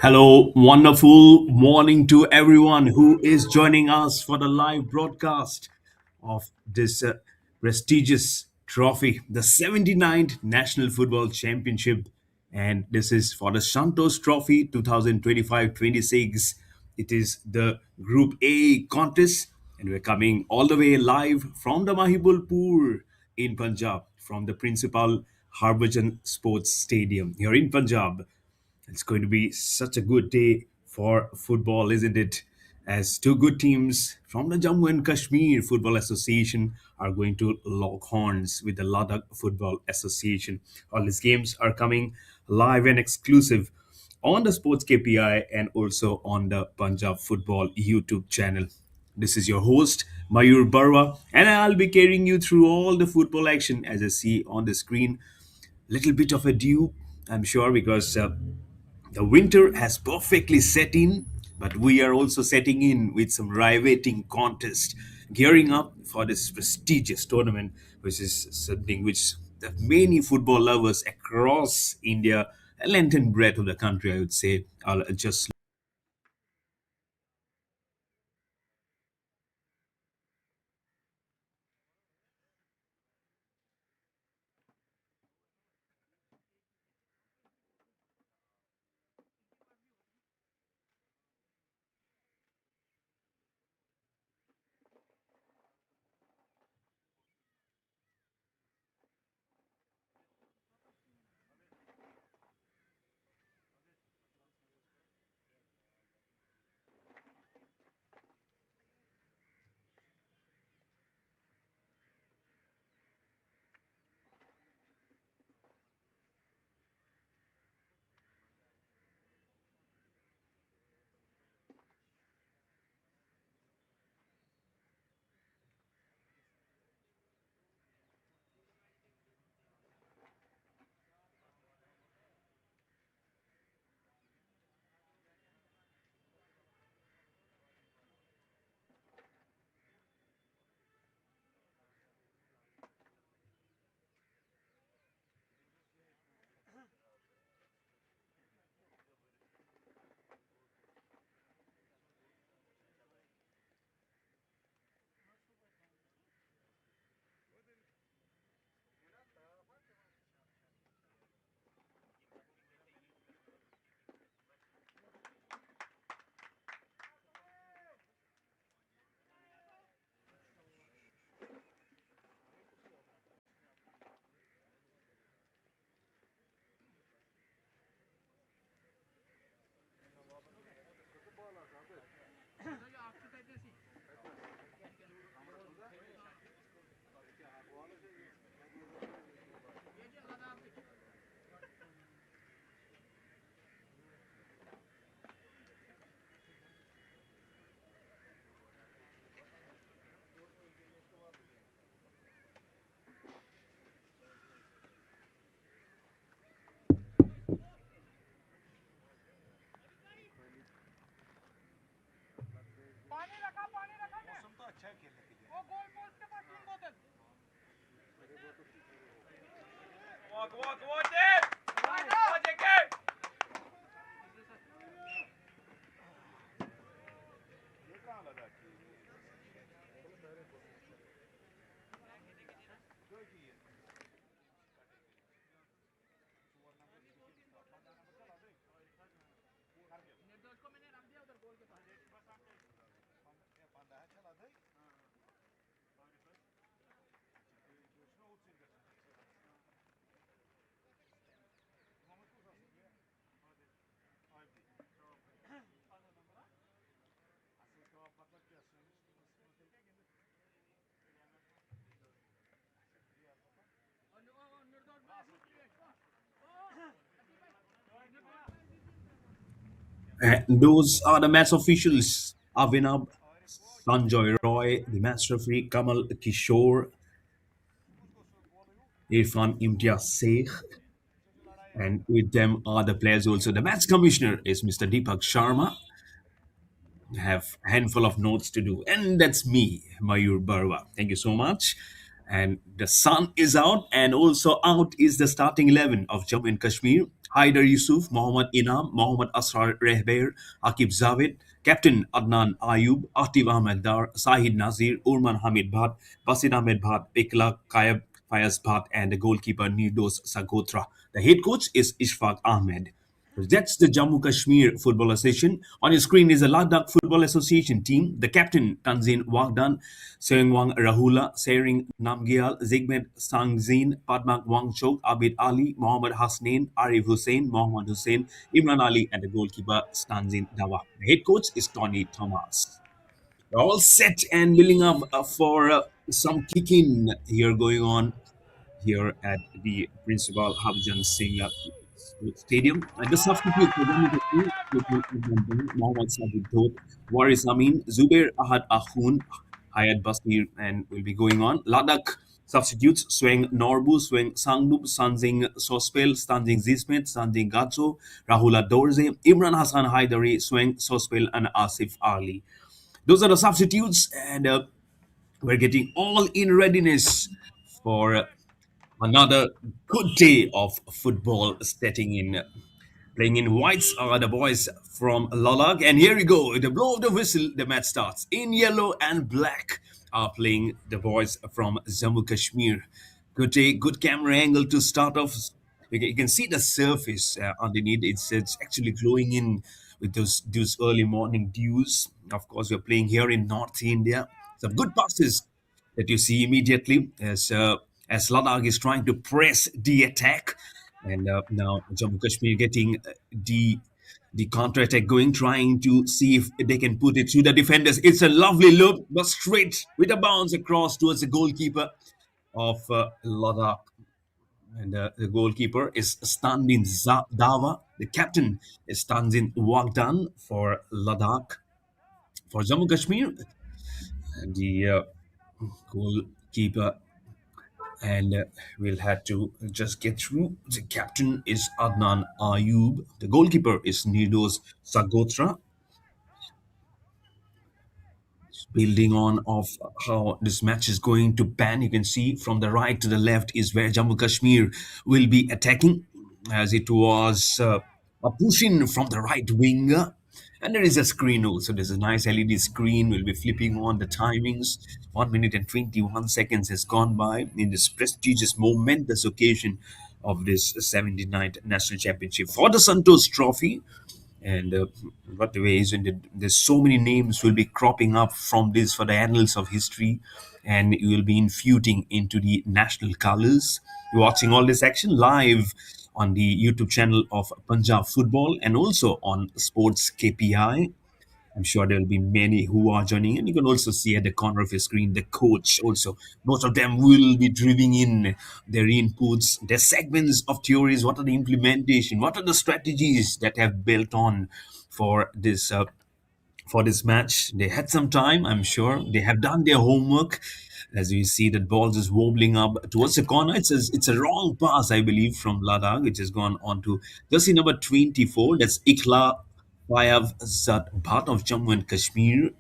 Hello, wonderful morning to everyone who is joining us for the live broadcast of this prestigious trophy, the 79th National Football Championship. And this is for the Santosh Trophy 2025-26. It is the Group A contest, and we're coming all the way live from the Mahilpur in Punjab, from the principal Harbhajan Sports Stadium here in Punjab. It's going to be such a good day for football, isn't it? As two good teams from the Jammu and Kashmir Football Association are going to lock horns with the Ladakh Football Association. All these games are coming live and exclusive on the Sports KPI and also on the Punjab Football YouTube channel. This is your host, Mayur Barwa, and I'll be carrying you through all the football action as I see on the screen. Little bit of a dew, I'm sure, because the winter has perfectly set in, but we are also setting in with some riveting contest, gearing up for this prestigious tournament, which is something which the many football lovers across India, length and breadth of the country, I would say, are just. And those are the match officials: Avinab, Sanjoy Roy, the match referee Kamal Kishore, Irfan Imtiaz Sheikh, and with them are the players also. The match commissioner is Mr. Deepak Sharma. Have a handful of notes to do, and that's me, Mayur Barwa. Thank you so much. And the sun is out, and also out is the starting 11 of Jammu and Kashmir. Haider Yusuf, Mohammad Inam, Mohammad Asrar Rehber, Akib Zavid, Captain Adnan Ayub, Atif Ahmed Dar, Sahid Nazir, Urman Hamid Bhat, Basit Ahmed Bhat, Ikla Kayab Fayaz Bhat, and the goalkeeper Nirdos Sagotra. The head coach is Ishfaq Ahmed. That's the Jammu Kashmir Football Association. On your screen is the Ladakh Football Association team. The captain, Tanzin Wagdan, Seringwang Rahula, Sering Namgyal, Zigmed Sangzin, Padmak Wangchok, Abid Ali, Mohammad Hasnain, Arif Hussein, Mohammad Hussein, Imran Ali, and the goalkeeper, Stanzin Dawa. The head coach is Tony Thomas. We're all set and building up for some kicking here going on here at the Principal Harbhajan Singh Stadium. And the substitute for Jammu Kashmir include Mohammad Sajid Dhot, Waris Amin, Zubair Ahad Ahun, Hayat Basir, and will be going on. Ladakh substitutes Sweng Norbu, Sweng Sangdup, Sanjing Sospel, Stanjing Zismet, Sanjing Gatso, Rahula Dorze, Imran Hassan Haidari, Sweng Sospel, and Asif Ali. Those are the substitutes, and we're getting all in readiness for another good day of football setting in. Playing in whites are the boys from Ladakh. And here we go. The blow of the whistle, the match starts. In yellow and black are playing the boys from Jammu Kashmir. Good day, good camera angle to start off. You can see the surface underneath. It's actually glowing in with those early morning dews. Of course, we're playing here in North India. Some good passes that you see immediately as Ladakh is trying to press the attack, and now Jammu Kashmir getting the counter attack going, trying to see if they can put it through the defenders. It's a lovely look, but straight with a bounce across towards the goalkeeper of Ladakh. And the goalkeeper is Standin Dawa. The captain is Tanzin Wagdan for Ladakh. For Jammu Kashmir, and the goalkeeper, and we'll have to just get through. The captain is Adnan Ayub. The goalkeeper is Nidos Sagotra. Building on of how this match is going to pan, you can see from the right to the left is where Jammu Kashmir will be attacking, as it was a pushing from the right wing. And there is a screen also. There's a nice LED screen. We'll be flipping on the timings. 1 minute and 21 seconds has gone by in this prestigious, momentous occasion of this 79th National Championship for the Santosh Trophy. And what the way is, there's so many names will be cropping up from this for the annals of history, and you will be infusing into the national colors. You're watching all this action live on the YouTube channel of Punjab Football and also on Sports KPI. I'm sure there will be many who are joining, and you can also see at the corner of your screen the coach. Also, most of them will be driving in their inputs, their segments of theories. What are the implementation? What are the strategies that have built on for this match? They had some time, I'm sure. They have done their homework. As you see, that ball just wobbling up towards the corner. It's a wrong pass, I believe, from Ladakh, which has gone on to jersey number 24. That's Ikla Fayav Zat Bhat of Jammu and Kashmir.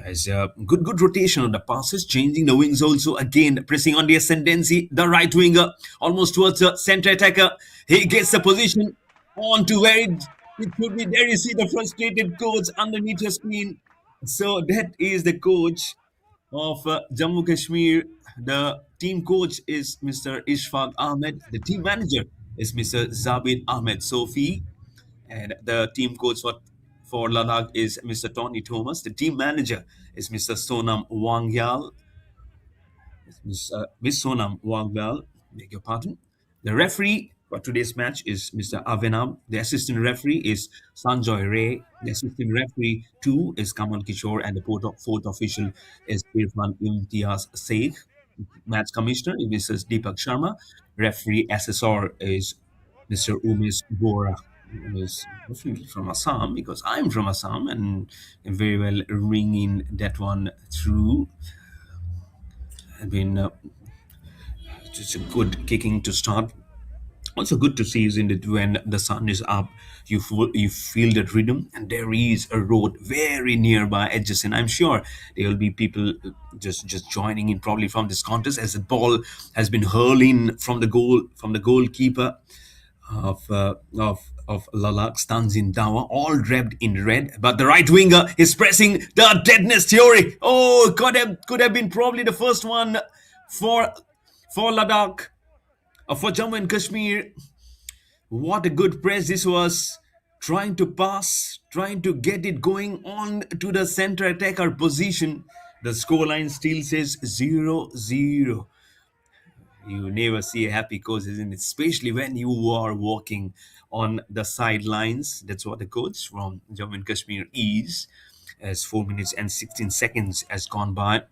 As a good rotation on the passes, changing the wings also. Again, pressing on the ascendancy. The right winger, almost towards the center attacker. He gets the position on to where it should be. There you see the frustrated coach underneath your screen. So that is the coach of Jammu Kashmir. The team coach is Mr. Ishfaq Ahmed. The team manager is Mr. Zabir Ahmed Sofi. And the team coach for Ladakh is Mr. Tony Thomas. The team manager is Mr. Sonam Wangyal. Miss Sonam Wangyal, beg your pardon. The referee for today's match is Mr. Avenam. The assistant referee is Sanjoy Ray. The assistant referee 2 is Kamal Kishore. And the fourth official is Irfan Imtiaz Sheikh. Match commissioner is Mrs. Deepak Sharma. Referee assessor is Mr. Umesh Bora, who is definitely from Assam, because I'm from Assam and very well ringing that one through. I mean, it's a good kicking to start. Also good to see, isn't it, when the sun is up, you feel that rhythm, and there is a road very nearby, adjacent. I'm sure there will be people just joining in, probably from this contest, as the ball has been hurling from the goalkeeper. of Ladakh stands in tower, all draped in red. But the right winger is pressing the deadness theory. Oh, could have been probably the first one for Ladakh, for Jammu and Kashmir. What a good press this was. Trying to pass, trying to get it going on to the center attacker position. The scoreline still says 0-0. You never see a happy coach, isn't it? Especially when you are walking on the sidelines. That's what the coach from Jammu and Kashmir is. As 4 minutes and 16 seconds has gone by.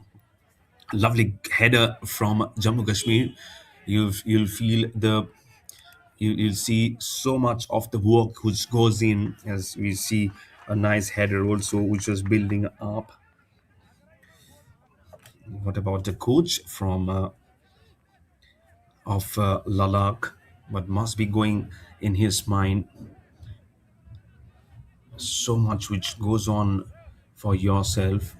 Lovely header from Jammu Kashmir. You'll feel you'll see so much of the work which goes in, as we see a nice header also which was building up. What about the coach from of Ladakh? What must be going in his mind? So much which goes on for yourself.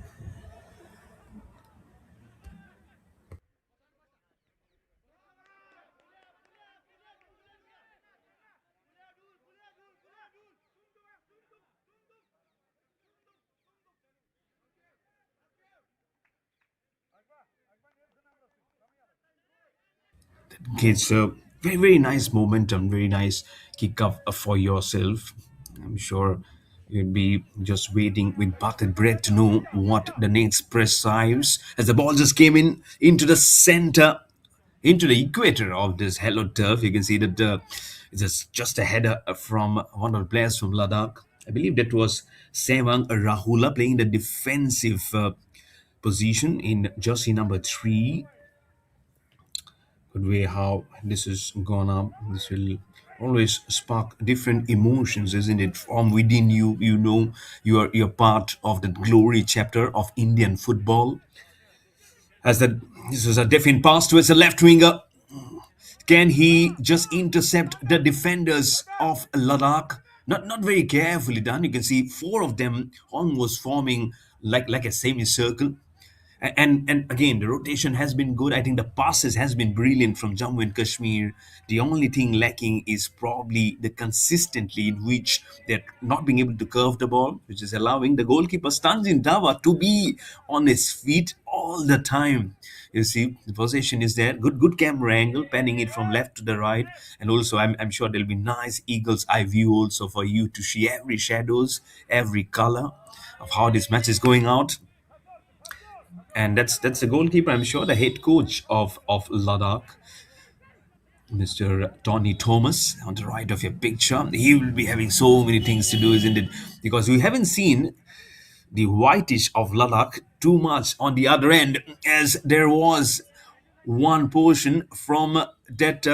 It's a very, very nice momentum, very nice kick up for yourself. I'm sure you'll be just waiting with bated breath to know what the next press saves as the ball just came in into the center, into the equator of this hello turf. You can see that it's just a header from one of the players from Ladakh. I believe that was Sevang Rahula playing the defensive position in jersey number 3. Good way how this has gone up. This will always spark different emotions, isn't it? From within you, you know you're part of the glory chapter of Indian football. As that this was a definite pass towards the left winger. Can he just intercept the defenders of Ladakh? Not very carefully done. You can see 4 of them almost forming like a semicircle. And again, the rotation has been good. I think the passes has been brilliant from Jammu and Kashmir. The only thing lacking is probably the consistently in which they're not being able to curve the ball, which is allowing the goalkeeper Stanzin Dawa to be on his feet all the time. You see, the possession is there. Good camera angle, panning it from left to the right. And also, I'm sure there'll be nice eagle's eye view also for you to see every shadows, every color of how this match is going out. And that's the goalkeeper. I'm sure the head coach of Ladakh, Mr. Tony Thomas, on the right of your picture. He will be having so many things to do, isn't it? Because we haven't seen the whitish of Ladakh too much on the other end, as there was one portion from that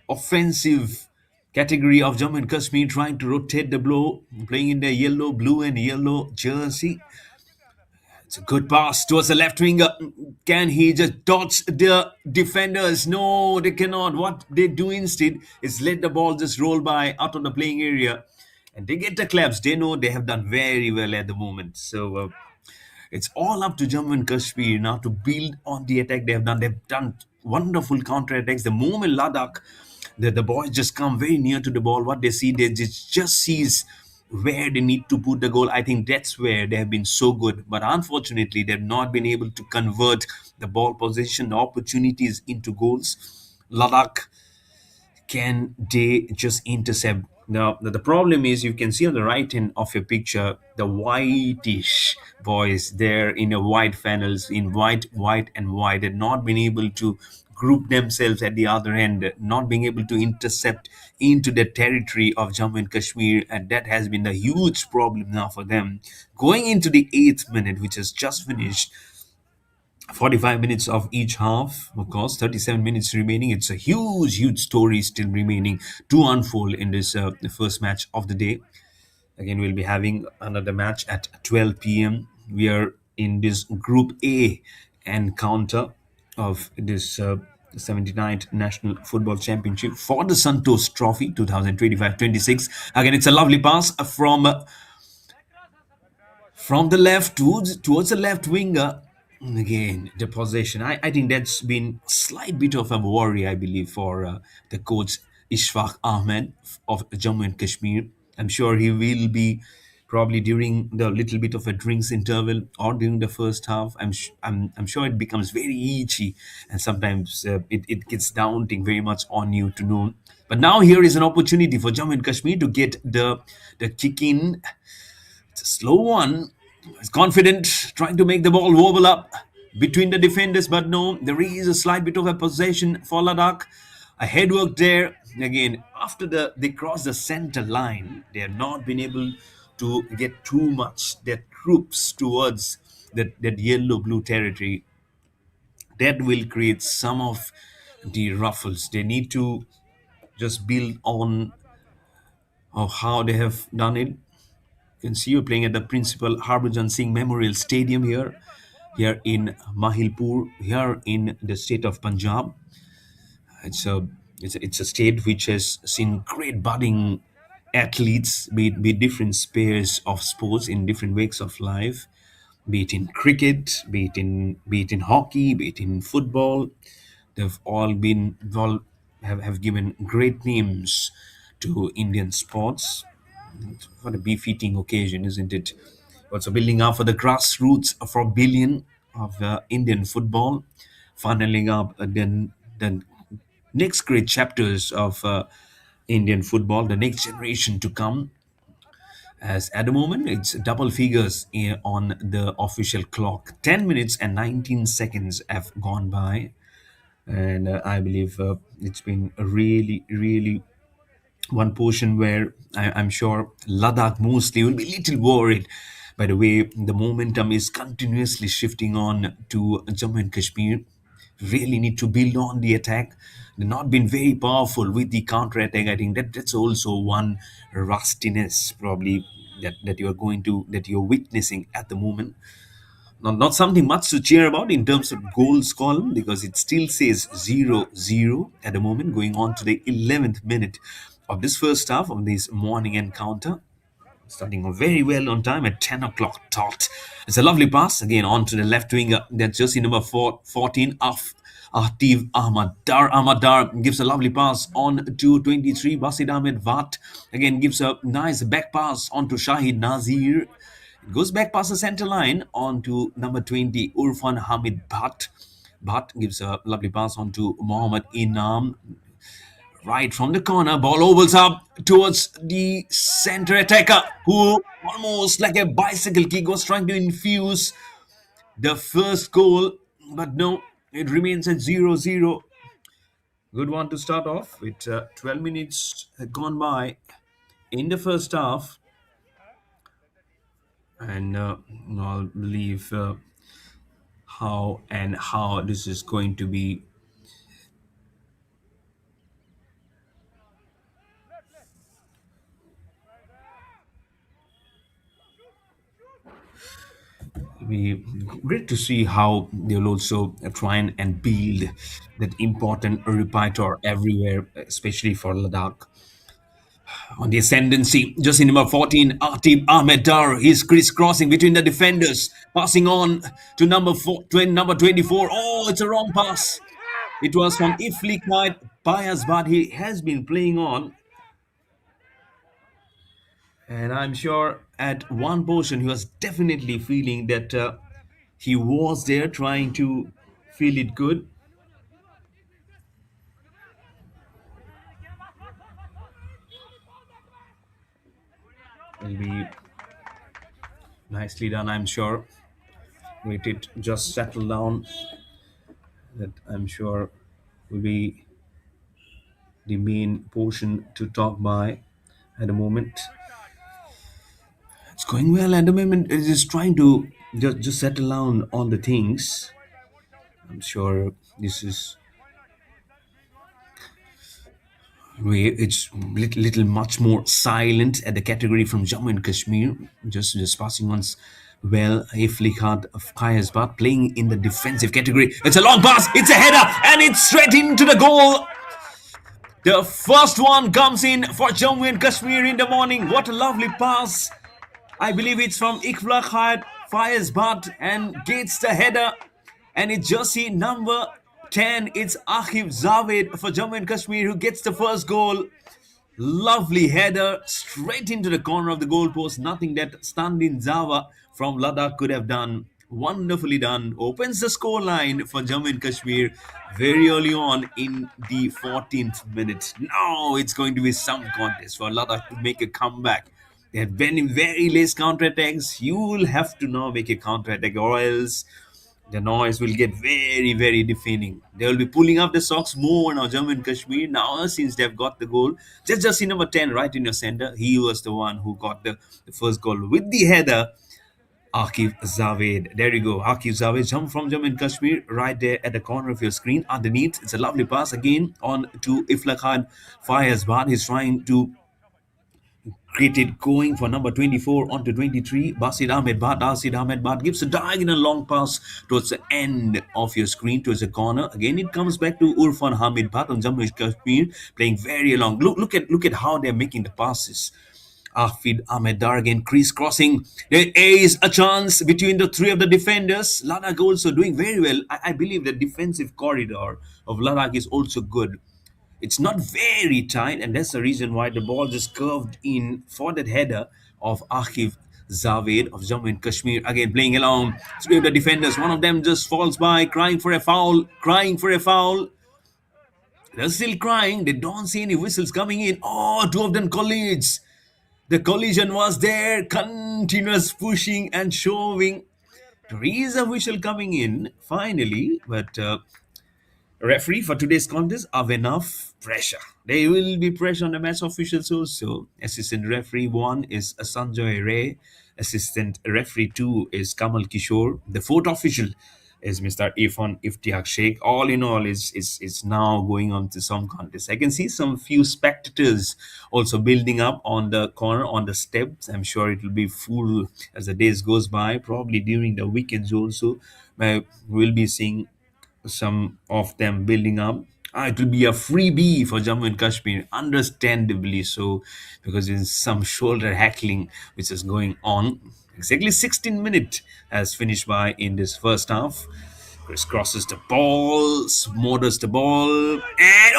offensive category of Jammu and Kashmir trying to rotate the blow, playing in the yellow, blue, and yellow jersey. It's a good pass towards the left winger. Can he just dodge the defenders? No, they cannot. What they do instead is let the ball just roll by out of the playing area. And they get the claps. They know they have done very well at the moment. So it's all up to Jammu and Kashmir now to build on the attack they have done. They've done wonderful counter attacks. The moment Ladakh, the boys just come very near to the ball. What they see, they just sees where they need to put the goal. I think that's where they have been so good. But unfortunately, they've not been able to convert the ball position opportunities into goals. Ladakh, can they just intercept? Now, the problem is you can see on the right hand of your picture the whitish boys there in a white flannels, in white, white, and white, and not being able to group themselves at the other end, not being able to intercept into the territory of Jammu and Kashmir, and that has been the huge problem now for them. Going into the 8th minute, which has just finished, 45 minutes of each half, of course, 37 minutes remaining. It's a huge, huge story still remaining to unfold in this the first match of the day. Again, we'll be having another match at 12 p.m. We are in this Group A encounter of this 79th National Football Championship for the Santosh Trophy 2025-26. Again, it's a lovely pass from the left towards the left winger. Again, the possession. I think that's been slight bit of a worry, I believe, for the coach Ishfaq Ahmed of Jammu and Kashmir. I'm sure he will be probably during the little bit of a drinks interval or during the first half. I'm sure it becomes very itchy, and sometimes it gets daunting very much on you to know. But now here is an opportunity for Jammu and Kashmir to get the kick in. It's a slow one. He's confident, trying to make the ball wobble up between the defenders, but no, there is a slight bit of a possession for Ladakh. A headwork there. Again, after they cross the center line, they have not been able to get too much their troops towards that yellow blue territory. That will create some of the ruffles. They need to just build on of how they have done it. You can see you're playing at the principal Harbhajan Singh Memorial Stadium here in Mahilpur, here in the state of Punjab. It's a it's a state which has seen great budding athletes, be it different spheres of sports in different wakes of life, be it in cricket, be it in hockey, be it in football. They've all have given great names to Indian sports. What a befitting occasion, isn't it? Also building up for the grassroots for a billion of Indian football, funneling up the next great chapters of Indian football, the next generation to come. As at the moment, it's double figures on the official clock. 10 minutes and 19 seconds have gone by, and I believe it's been a really, really one portion where I'm sure Ladakh mostly will be a little worried by the way the momentum is continuously shifting on to Jammu and Kashmir. Really need to build on the attack. They've not been very powerful with the counter attack. I think that's also one rustiness probably that you're witnessing at the moment. Not something much to cheer about in terms of goals column because it still says 0-0 at the moment, going on to the 11th minute of this first half of this morning encounter. Starting off very well on time at 10 o'clock dot. It's a lovely pass again on to the left winger. That's just number 14 of Atif Ahmadar. Ahmadar gives a lovely pass on to 23 Basid Ahmed Vat. Again gives a nice back pass on to Shahid Nazir. It goes back past the center line on to number 20 Urfan Hamid Bhatt. Bhatt gives a lovely pass on to Mohammad Inam. Right from the corner, ball ovals up towards the center attacker who almost like a bicycle kick was trying to infuse the first goal, but no, it remains at 0-0. Good one to start off with 12 minutes had gone by in the first half, and I'll believe how this is going to be great to see how they'll also try and build that important repertoire everywhere, especially for Ladakh. On the ascendancy, just in number 14, Atib Ahmed Dar. He's crisscrossing between the defenders, passing on to number 24. Oh, it's a wrong pass. It was from Iflikhite Bias, but he has been playing on. And I'm sure at one portion he was definitely feeling that he was there trying to feel it good. Will be nicely done, I'm sure. Let it just settle down. That I'm sure will be the main portion to talk by at the moment. It's going well at the moment. It is trying to just settle down on the things. I'm sure this is it's little much more silent at the category from Jammu and Kashmir. Just passing on well. Iflikhad of Kayasbat playing in the defensive category. It's a long pass. It's a header and it's straight into the goal. The first one comes in for Jammu and Kashmir in the morning. What a lovely pass. I believe it's from Ikflakhat, fires Bhat and gets the header. And it's jersey number 10, it's Akif Javed for Jammu and Kashmir who gets the first goal. Lovely header straight into the corner of the goalpost. Nothing that Standin Java from Ladakh could have done. Wonderfully done. Opens the score line for Jammu and Kashmir very early on in the 14th minute. Now it's going to be some contest for Ladakh to make a comeback. They have been in very late counterattacks. You will have to now make a counterattack, or else the noise will get very, very deafening. They will be pulling up the socks more now, Jammu and Kashmir. Now, since they've got the goal, just see number 10 right in your center. He was the one who got the first goal with the header. Akif Zaved. There you go. Akif Zaved jump from Jammu and Kashmir right there at the corner of your screen. Underneath, it's a lovely pass again on to Iflak Khan Fires Bad. He's trying to created going for number 24 onto 23. Basid Ahmed Bad gives a diagonal long pass towards the end of your screen, towards the corner. Again, it comes back to Urfan Hamid Bad on Jammu and Kashmir, playing very long. Look at how they're making the passes. Afid Ahmed Dar again, crease crossing. There is a chance between the three of the defenders. Ladakh also doing very well. I believe the defensive corridor of Ladakh is also good. It's not very tight, and that's the reason why the ball just curved in for that header of Akif Zaved of Jammu and Kashmir. Again, playing along three of the defenders. One of them just falls by, crying for a foul, crying for a foul. They're still crying. They don't see any whistles coming in. Oh, two of them collides. The collision was there, continuous pushing and shoving. There is a whistle coming in finally, but referee for today's contest have enough pressure. There will be pressure on the match officials also. Assistant referee 1 is Sanjoy Ray. Assistant referee 2 is Kamal Kishore. The fourth official is Mr. Irfan Iftiak Sheikh. All in all, is now going on to some contest. I can see some few spectators also building up on the corner, on the steps. I'm sure it will be full as the days goes by. Probably during the weekends also, we'll be seeing some of them building up. It will be a freebie for Jammu and Kashmir, understandably so, because there's some shoulder heckling which is going on. Exactly 16 minutes has finished by in this first half. Chris crosses the ball, smothers the ball, and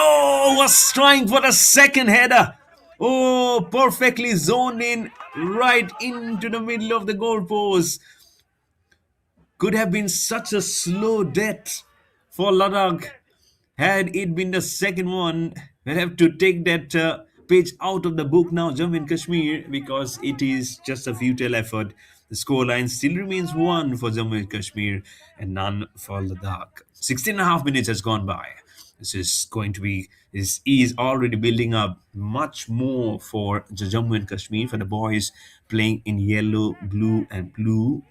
was trying for the second header. Oh, perfectly zoned in right into the middle of the goalpost. Could have been such a slow death for Ladakh. Had it been the second one, we'll have to take that page out of the book now, Jammu and Kashmir, because it is just a futile effort. The scoreline still remains 1 for Jammu and Kashmir and none for Ladakh. 16 and a half minutes has gone by. This is going to be, this is already building up much more for the Jammu and Kashmir, for the boys playing in yellow, blue, and blue.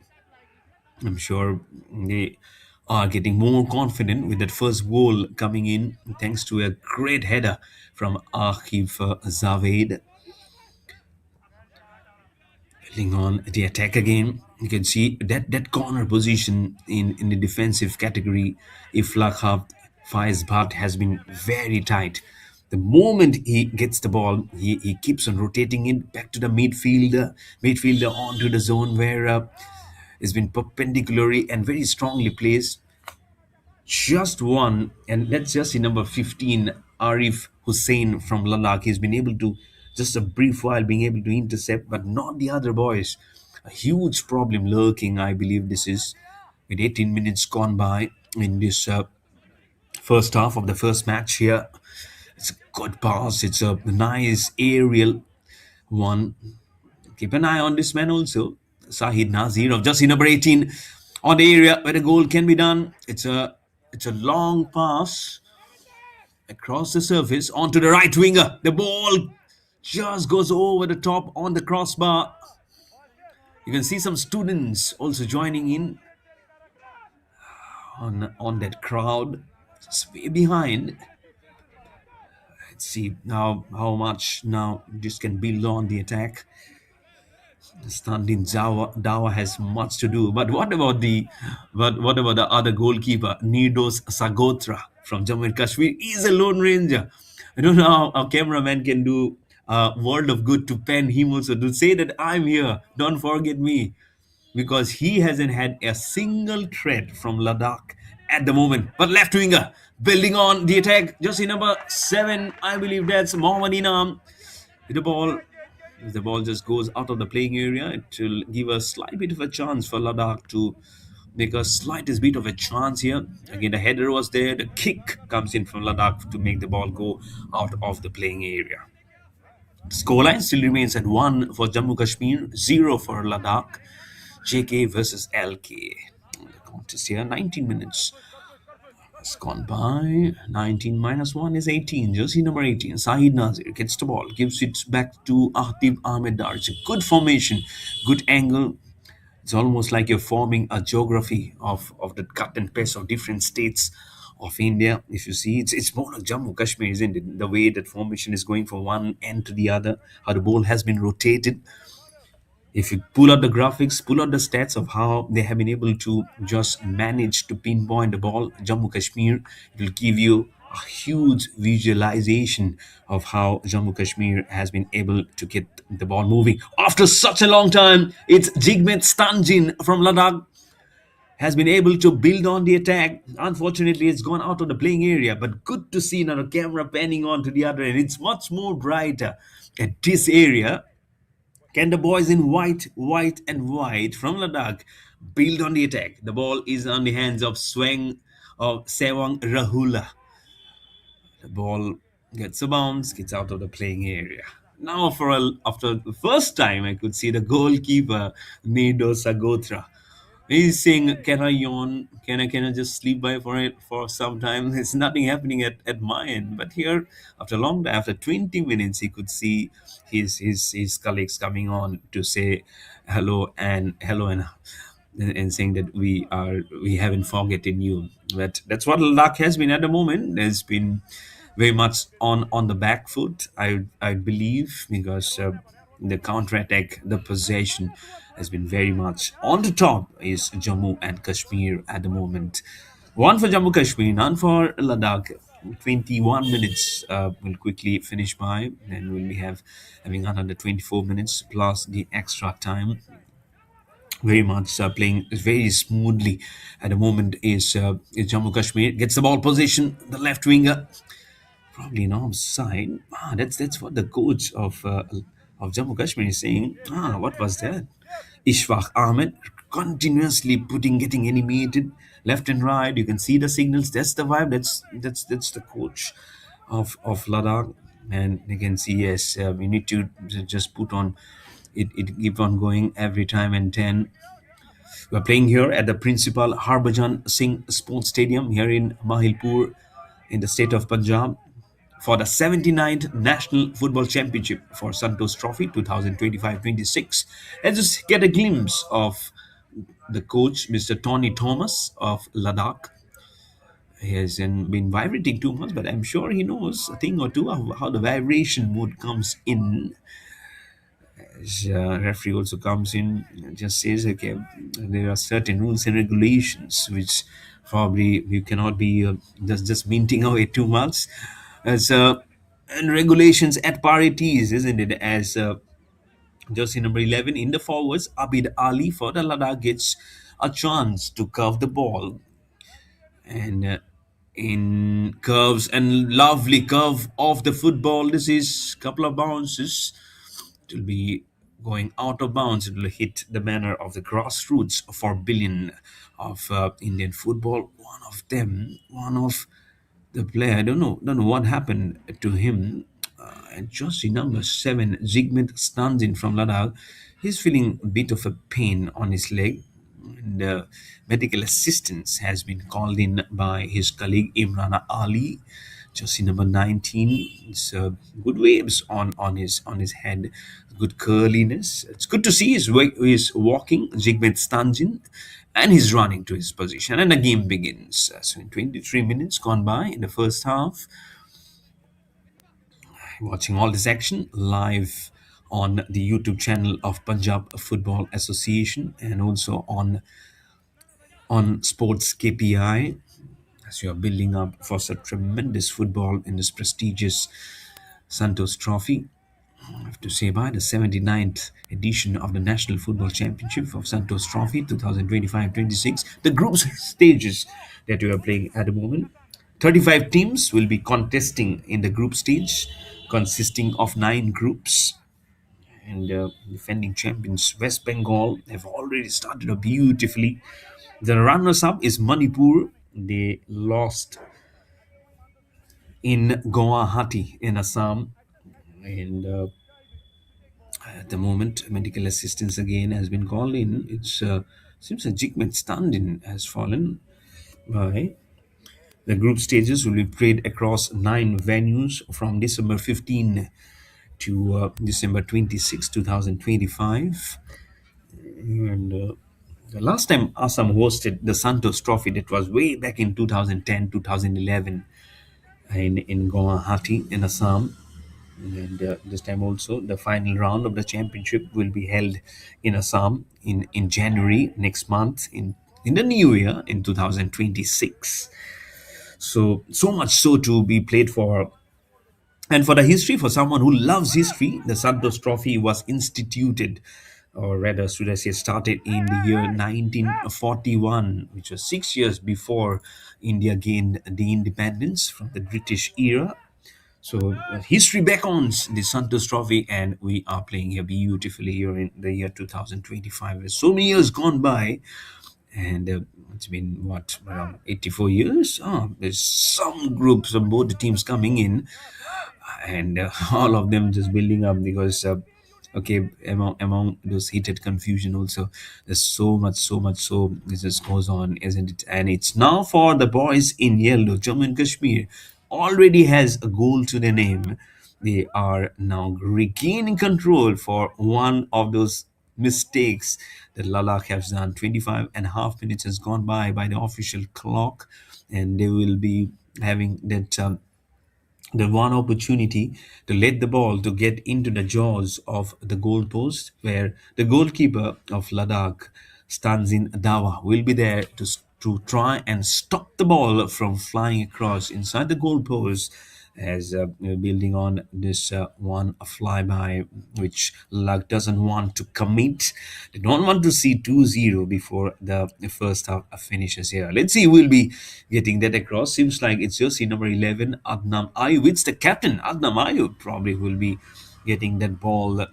I'm sure they are getting more confident with that first goal coming in thanks to a great header from Akif Zaved. Building on the attack again, you can see that corner position in the defensive category. If Lakhab Faiz Bhat has been very tight. The moment he gets the ball, he keeps on rotating it back to the midfielder onto the zone where it's been perpendicularly and very strongly placed. Just one, and let's just see number 15, Arif Hussein from Ladakh. He's been able to, just a brief while, being able to intercept, but not the other boys. A huge problem lurking, I believe this is, with 18 minutes gone by in this first half of the first match here. It's a good pass. It's a nice aerial one. Keep an eye on this man also. Sahid Nazir of Jussi number 18 on the area where the goal can be done. It's a long pass across the surface onto the right winger. The ball just goes over the top on the crossbar. You can see some students also joining in on that crowd. It's way behind. Let's see now how much now this can build on the attack. Standing Dawa has much to do. But what about the other goalkeeper, Nidos Sagotra from Jammu and Kashmir? He's a lone ranger. I don't know how a cameraman can do a world of good to pen him also to say that I'm here. Don't forget me, because he hasn't had a single threat from Ladakh at the moment. But left winger, Building on the attack, jersey number 7, I believe that's Mohammad Inam. The ball, if the ball just goes out of the playing area, it will give a slight bit of a chance for Ladakh to make a slightest bit of a chance here. Again, the header was there. The kick comes in from Ladakh to make the ball go out of the playing area. Scoreline still remains at 1 for Jammu Kashmir, 0 for Ladakh. JK versus LK. The contest here, 19 minutes has gone by. 19 minus 1 is 18. Jersey number 18, Sahid Nazir gets the ball, gives it back to Ahtib Ahmed Dar. It's a good formation, good angle. It's almost like you're forming a geography of the cut and paste of different states of India. If you see, it's more like Jammu Kashmir, isn't it? The way that formation is going from one end to the other, how the ball has been rotated. If you pull out the graphics, pull out the stats of how they have been able to just manage to pinpoint the ball, Jammu Kashmir, it will give you a huge visualization of how Jammu Kashmir has been able to get the ball moving. After such a long time, it's Jigmet Stanjin from Ladakh has been able to build on the attack. Unfortunately, it's gone out of the playing area, but good to see now the camera panning on to the other end. It's much more brighter at this area. Can the boys in white and white from Ladakh build on the attack? The ball is on the hands of Sewang Rahula. The ball gets a bounce, gets out of the playing area. Now, after the first time, I could see the goalkeeper, Nedo Sagotra. He's saying, "Can I yawn? Can I just sleep by for it for some time?" There's nothing happening at my end. But here, after a long time, after 20 minutes, he could see his colleagues coming on to say hello and saying that we haven't forgotten you. But that's what luck has been at the moment. There's been very much on the back foot, I believe, because the counter attack, the possession has been very much on the top is Jammu and Kashmir at the moment. One for Jammu Kashmir, none for Ladakh. 21 minutes will quickly finish by, and we'll be having another 24 minutes plus the extra time. Very much playing very smoothly at the moment is Jammu Kashmir. Gets the ball position, the left winger probably an offside. That's what the coach of Jammu Kashmir is saying. What was that? Ishfaq Ahmed continuously getting animated left and right. You can see the signals. That's the vibe. That's the coach of Ladakh, and you can see yes, we need to just put on it. It keep on going every time and ten. We're playing here at the principal Harbhajan Singh Sports Stadium here in Mahilpur in the state of Punjab for the 79th National Football Championship for Santosh Trophy 2025-26. Let's just get a glimpse of the coach, Mr. Tony Thomas of Ladakh. He hasn't been vibrating too much, but I'm sure he knows a thing or two of how the vibration mode comes in. Referee also comes in and just says, okay, there are certain rules and regulations which probably you cannot be just minting away too much. As and regulations at parities, isn't it? As jersey number 11 in the forwards, Abid Ali for the Ladakh gets a chance to curve the ball and in curves and lovely curve of the football. This is couple of bounces. It will be going out of bounds. It will hit the banner of the grassroots for billion of Indian football. One of the player. I don't know what happened to him. And jersey number 7, Jigmet Stanzin from Ladakh, he's feeling a bit of a pain on his leg. And medical assistance has been called in by his colleague Imran Ali. Jersey number 19. It's good waves on his head, good curliness. It's good to see he's walking, Jigmet Stanjin, and he's running to his position. And the game begins. So in 23 minutes gone by in the first half, watching all this action live on the YouTube channel of Punjab Football Association and also on Sports KPI as you are building up for such tremendous football in this prestigious Santosh Trophy. I have to say by the 79th edition of the National Football Championship of Santosh Trophy 2025-26, the group stages that we are playing at the moment. 35 teams will be contesting in the group stage, consisting of 9 groups. And defending champions West Bengal have already started off beautifully. The runners-up is Manipur. They lost in Guwahati in Assam, and at the moment, medical assistance again has been called in. It seems a Jigmet Standin has fallen by. The group stages will be played across 9 venues from December 15 to December 26, 2025. And the last time Assam hosted the Santosh Trophy, that was way back in 2010, 2011 in Guwahati in Assam. And this time also, the final round of the championship will be held in Assam in January next month in the new year in 2026. So much so to be played for. And for the history, for someone who loves history, the Santos Trophy was instituted, or rather, should I say, started in the year 1941, which was 6 years before India gained the independence from the British era. So history beckons the Santos Trophy, and we are playing here beautifully here in the year 2025. There's so many years gone by, and it's been what, around 84 years. There's some groups of both the teams coming in, and all of them just building up because okay, among those heated confusion also, there's so much so this just goes on, isn't it? And it's now for the boys in yellow. Jammu and Kashmir already has a goal to their name. They are now regaining control for one of those mistakes that Ladakh has done. 25 and a half minutes has gone by the official clock, and they will be having that the one opportunity to let the ball to get into the jaws of the goalpost, where the goalkeeper of Ladakh stands in Dawa will be there to try and stop the ball from flying across inside the goalpost, as building on this one flyby, which Luck doesn't want to commit. They don't want to see 2-0 before the first half finishes here. Let's see who will be getting that across. Seems like it's jersey number 11, Adnam Ayub. It's the captain, Adnam Ayub, probably will be getting that ball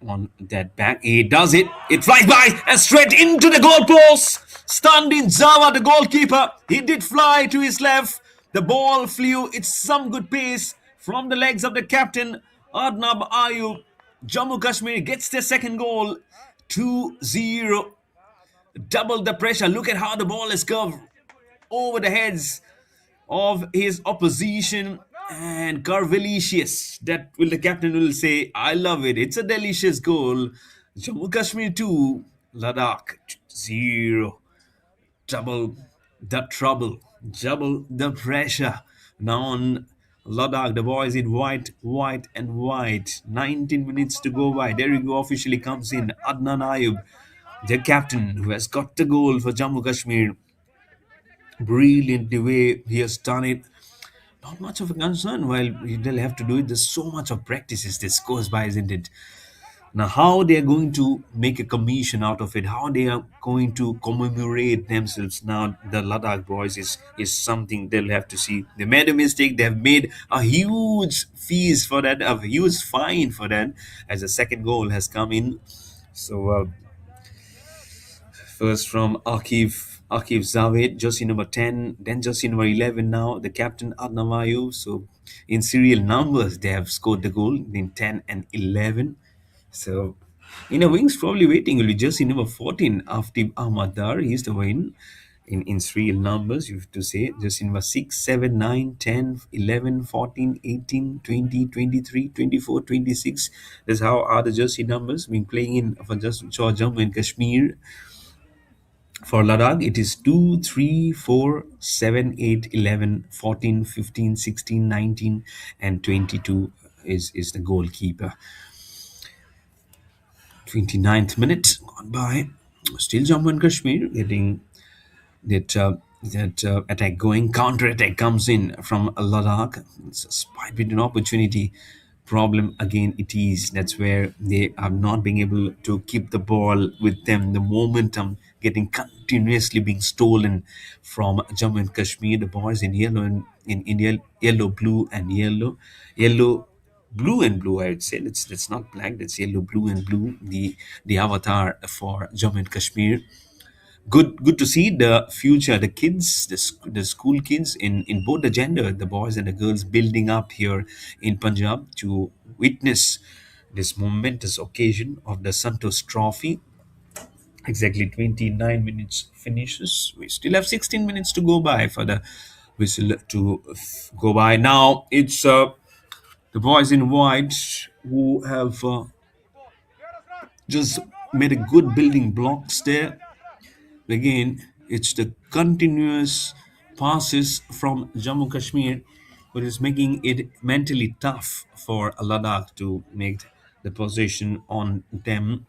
on that back. He does it. It flies by and straight into the goalpost. Stunned in Java, the goalkeeper. He did fly to his left. The ball flew. It's some good pace from the legs of the captain, Adnab Ayub. Jammu Kashmir gets their second goal. 2-0. Double the pressure. Look at how the ball is curved over the heads of his opposition, and Carvelicious. That will the captain will say, I love it. It's a delicious goal. Jammu Kashmir 2, Ladakh 0. Double the trouble, double the pressure. Now on Ladakh, the boys in white, white, and white. 19 minutes to go by. There you go, officially comes in Adnan Ayub, the captain who has got the goal for Jammu Kashmir. Brilliant the way he has done it. Not much of a concern while they'll have to do it. There's so much of practices this goes by, isn't it? Now, how they are going to make a commission out of it, how they are going to commemorate themselves now, the Ladakh boys, is something they'll have to see. They made a mistake. They have made a huge fees for that, a huge fine for that, as the second goal has come in. So, first from Akif Zaved, jersey number 10, then jersey number 11 now, the captain Adnavayu. So in serial numbers, they have scored the goal in 10 and 11. So in a wings, probably waiting will be jersey number 14, Aftab Ahmadar. He's the win. In serial numbers, you have to say jersey number 6, 7, 9, 10, 11, 14, 18, 20, 23, 24, 26. That's how are the jersey numbers been playing in for just for Jammu and Kashmir. For Ladakh, it is 2, 3, 4, 7, 8, 11, 14, 15, 16, 19, and 22 is the goalkeeper. 29th minute gone by. Still Jammu and Kashmir getting that attack going. Counter attack comes in from Ladakh. It's a spy between opportunity. Problem again it is. That's where they are not being able to keep the ball with them. The momentum getting continuously being stolen from Jammu and Kashmir. The boys in yellow, and in India, yellow, blue, and yellow. Yellow, blue and blue, I would say. That's not black, that's yellow, blue, and blue. The avatar for Jammu and Kashmir. Good to see the future, the kids, the school kids in both the gender, the boys and the girls, building up here in Punjab to witness this momentous occasion of the Santosh Trophy. Exactly 29 minutes finishes. We still have 16 minutes to go by for the whistle to go by. Now it's the boys in white who have just made a good building blocks there. Again, it's the continuous passes from Jammu Kashmir, but is making it mentally tough for Ladakh to make the possession on them.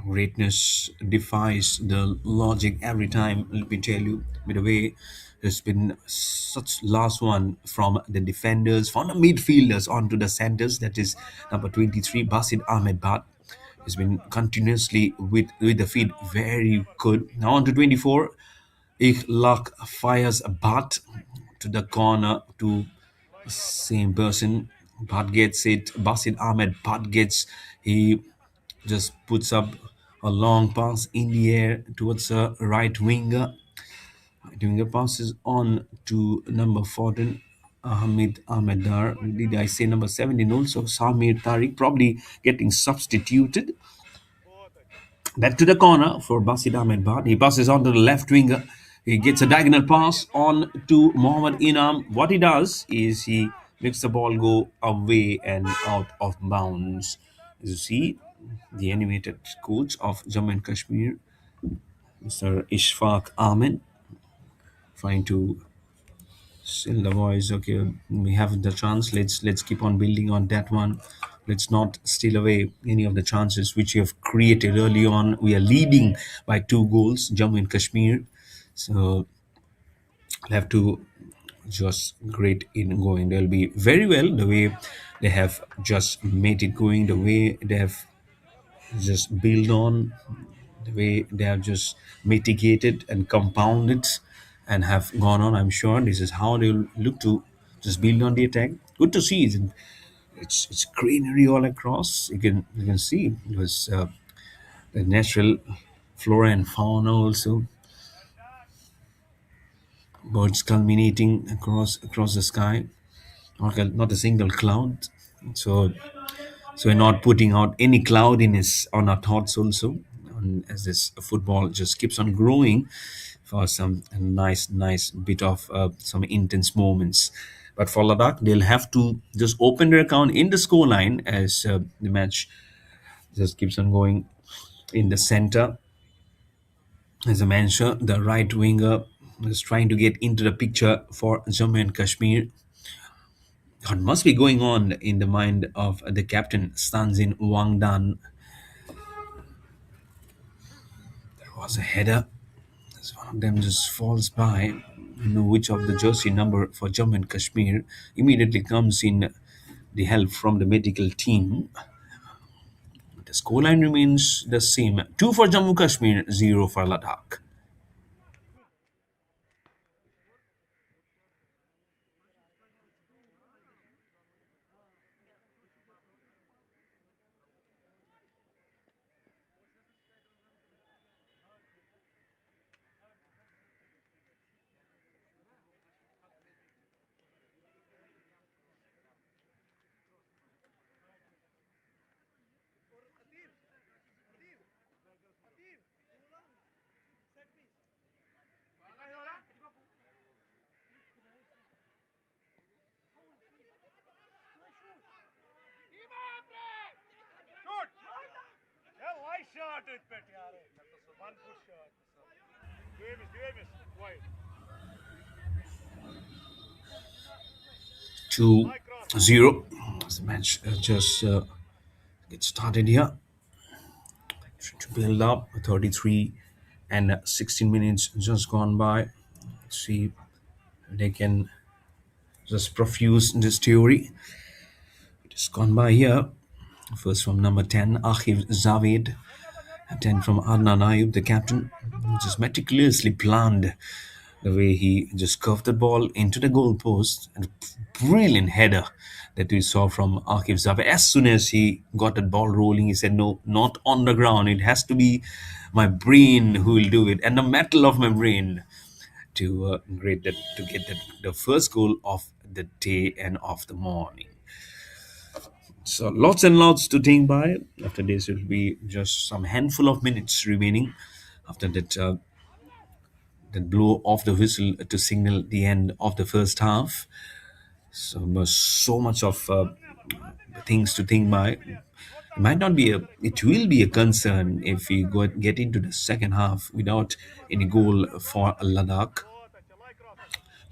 Greatness defies the logic every time. Let me tell you, by the way, there's been such last one from the defenders, from the midfielders onto the centers. That is number 23, Basit Ahmed Bhat. Has been continuously with the feet very good. Now on to 24, Ikhlaq fires a bat to the corner to same person. Bhat gets it. Basit Ahmed Bhat gets. He just puts up a long pass in the air towards a right winger. Right winger passes on to number 14, Ahmed Ahmedar. Did I say number 17 also? Samir Tariq probably getting substituted. Back to the corner for Basid Ahmed Bhat. He passes on to the left winger. He gets a diagonal pass on to Mohammad Inam. What he does is he makes the ball go away and out of bounds. As you see, the animated coach of Jammu and Kashmir, Mr. Ishfaq Ahmed, trying to still the voice. Okay, we have the chance. Let's keep on building on that one. Let's not steal away any of the chances which we have created early on. We are leading by 2 goals, Jammu and Kashmir. So we'll have to just great in going. They'll be very well the way they have just made it going, the way they have just build on, the way they have just mitigated and compounded and have gone on. I'm sure this is how they'll look to just build on the attack. Good to see it. It's greenery all across. You can see it was the natural flora and fauna also. Birds culminating across the sky. Not a single cloud. So so we're not putting out any cloudiness on our thoughts also, as this football just keeps on growing for some nice bit of some intense moments. But for Ladakh, they'll have to just open their account in the scoreline as the match just keeps on going in the center. As I mentioned, the right winger is trying to get into the picture for Jammu and Kashmir. What must be going on in the mind of the captain, Stanzin Wangdan? There was a header. As one of them just falls by. You know which of the jersey number for Jammu and Kashmir immediately comes in the help from the medical team. The scoreline remains the same: 2 for Jammu Kashmir, 0 for Ladakh. Two zero. As the match just gets started here. To build up 33 and 16 minutes just gone by. Let's see if they can just profuse this theory. It has gone by here. First from number 10, Akhil Zaved. And 10 from Adnan Ayub, the captain. Just meticulously planned The way he just curved the ball into the goal post, and brilliant header that we saw from Akif Zabe. As soon as he got the ball rolling, he said, "No, not on the ground. It has to be my brain who will do it, and the metal of my brain to get the first goal of the day and of the morning." So lots and lots to think by. After this, it will be just some handful of minutes remaining. After that blow off the whistle to signal the end of the first half. So much of things to think by. It might not be a. It will be a concern if we get into the second half without any goal for Ladakh.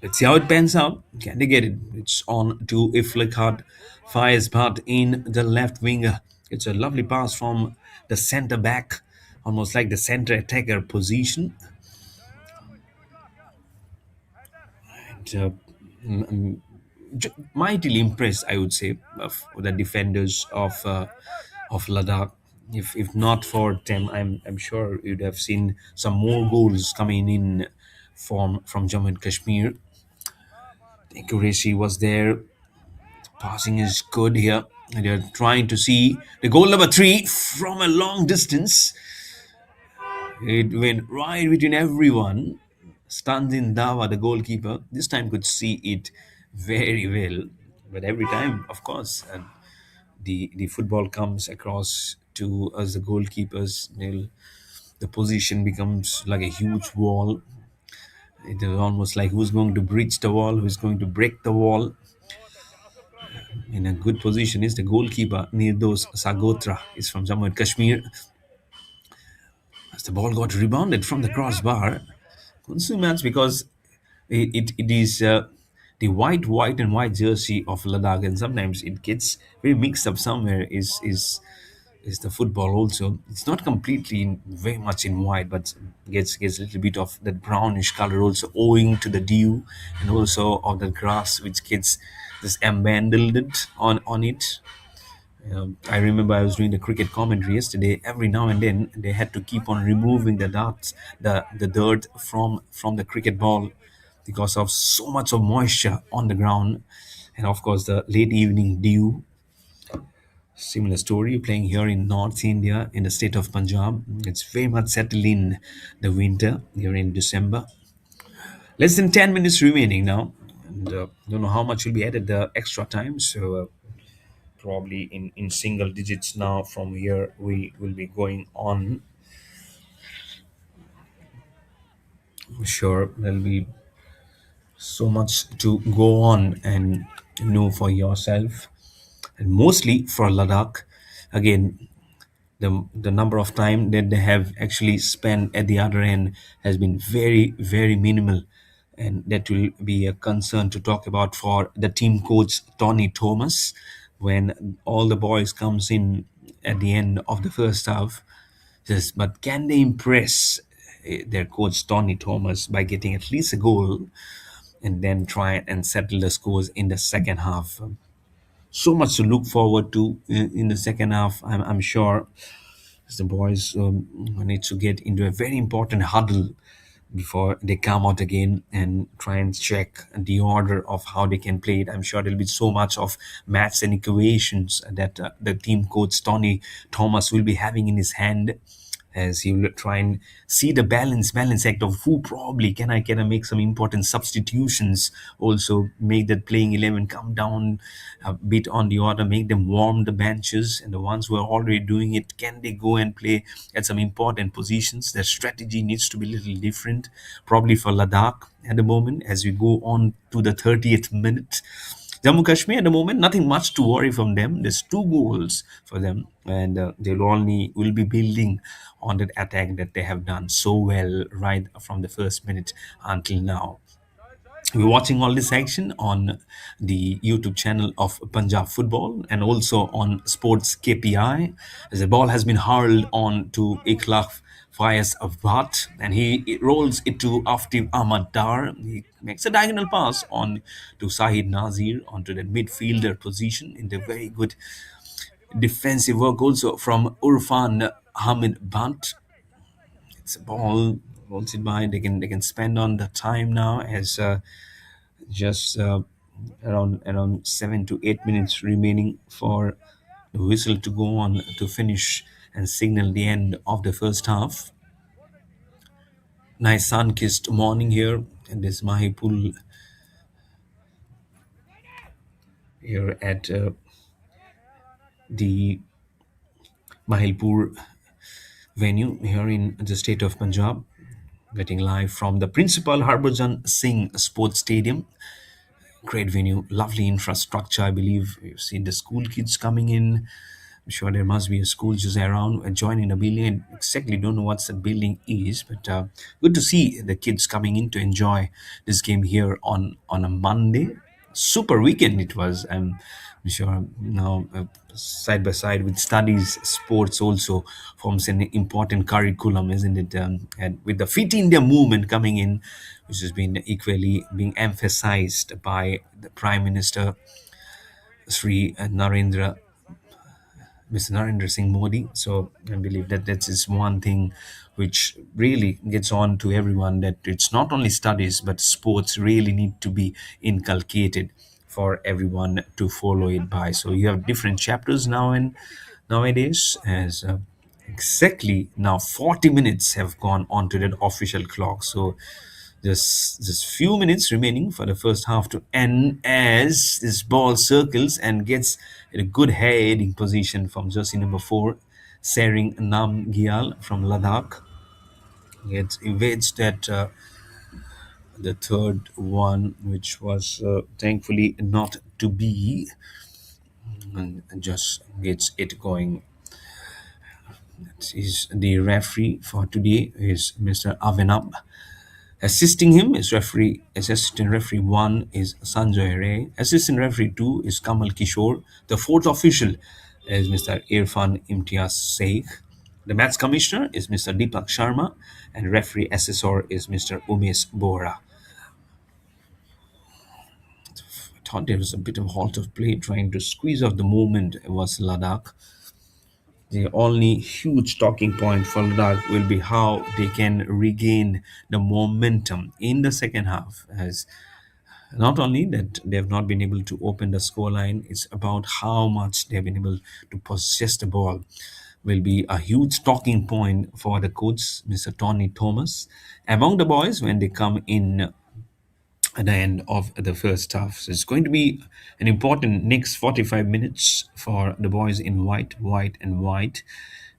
Let's see how it pans out. Can they get it? It's on to Iflikhad. Fires but in the left winger. It's a lovely pass from the centre back, almost like the centre attacker position. And, mightily impressed, I would say, of the defenders of Ladakh. If not for them, I'm sure you'd have seen some more goals coming in from Jammu and Kashmir. The accuracy was there. Passing is good here. And they're trying to see the goal number three from a long distance. It went right between everyone. Stanzin Dawa, the goalkeeper, this time could see it very well. But every time, of course, the football comes across to us, the goalkeepers. The position becomes like a huge wall. It is almost like who's going to breach the wall, who's going to break the wall. In a good position is the goalkeeper Nirdos Sagotra is from Jammu and Kashmir. As the ball got rebounded from the crossbar, couldn't see much because it is the white and white jersey of Ladakh, and sometimes it gets very mixed up somewhere. Is the football also? It's not completely very much in white, but gets a little bit of that brownish color also, owing to the dew and also of the grass which gets just embandeled on it. I remember I was doing the cricket commentary yesterday. Every now and then, they had to keep on removing the dirt from the cricket ball because of so much of moisture on the ground, and of course the late evening dew. Similar story playing here in North India, in the state of Punjab. It's very much settled in the winter here in December. Less than 10 minutes remaining now, and don't know how much will be added the extra time. So. Probably in single digits now. From here we will be going on. Sure, there'll be so much to go on and know for yourself, and mostly for Ladakh. Again, the number of time that they have actually spent at the other end has been very minimal, and that will be a concern to talk about for the team coach Tony Thomas when all the boys comes in at the end of the first half. Yes, but can they impress their coach Tony Thomas by getting at least a goal and then try and settle the scores in the second half? So much to look forward to in the second half. I'm sure as the boys need to get into a very important huddle before they come out again and try and check the order of how they can play it. I'm sure there'll be so much of maths and equations that the team coach Tony Thomas will be having in his hand as he will try and see the balance act of who probably can I make some important substitutions, also make that playing 11 come down a bit on the order, make them warm the benches, and the ones who are already doing it, can they go and play at some important positions? Their strategy needs to be a little different probably for Ladakh at the moment as we go on to the 30th minute. Jammu Kashmir at the moment, nothing much to worry from them. There's two goals for them, and they'll only will be building on that attack that they have done so well right from the first minute until now. We're watching all this action on the YouTube channel of Punjab Football and also on Sports KPI. As the ball has been hurled on to Ikhlaf, fires a bat, and he rolls it to Aftif Ahmad Dar. He makes a diagonal pass on to Sahid Nazir onto the midfielder position in the very good defensive work also from Urfan Hamid Bant. It's a ball. Won't sit by. They can spend on the time now as just around 7 to 8 minutes remaining for the whistle to go on to finish and signal the end of the first half. Nice sun-kissed morning here in this Mahilpur here at the Mahilpur venue here in the state of Punjab. Getting live from the principal Harbhajan Singh Sports Stadium. Great venue, lovely infrastructure. I believe you've seen the school kids coming in. I'm sure there must be a school just around joining the building. I exactly don't know what the building is, but good to see the kids coming in to enjoy this game here on a Monday. Super weekend it was. I'm sure now side by side with studies, sports also forms an important curriculum, isn't it? And with the Fit India movement coming in, which has been equally being emphasized by the Prime Minister Sri Narendra Mr. Narendra Singh Modi. So I believe that that is one thing which really gets on to everyone, that it's not only studies but sports really need to be inculcated for everyone to follow it by. So you have different chapters now and nowadays as exactly now 40 minutes have gone on to that official clock. So just few minutes remaining for the first half to end as this ball circles and gets in a good heading position from jersey number 4, Sering Nam Gyal from Ladakh. It evades that the third one, which was thankfully not to be, and just gets it going. Is the referee for today is Mr. Avenab. Assisting him is referee, assistant referee 1 is Sanjay Ray. Assistant referee 2 is Kamal Kishore. The fourth official is Mr. Irfan Imtiaz Sheikh. The match commissioner is Mr. Deepak Sharma, and referee assessor is Mr. Umesh Bora. I thought there was a bit of halt of play trying to squeeze off the movement was Ladakh. The only huge talking point for Ladakh will be how they can regain the momentum in the second half. As not only that they have not been able to open the scoreline, it's about how much they've been able to possess the ball. Will be a huge talking point for the coach, Mr. Tony Thomas, among the boys when they come in at the end of the first half. So it's going to be an important next 45 minutes for the boys in white and white.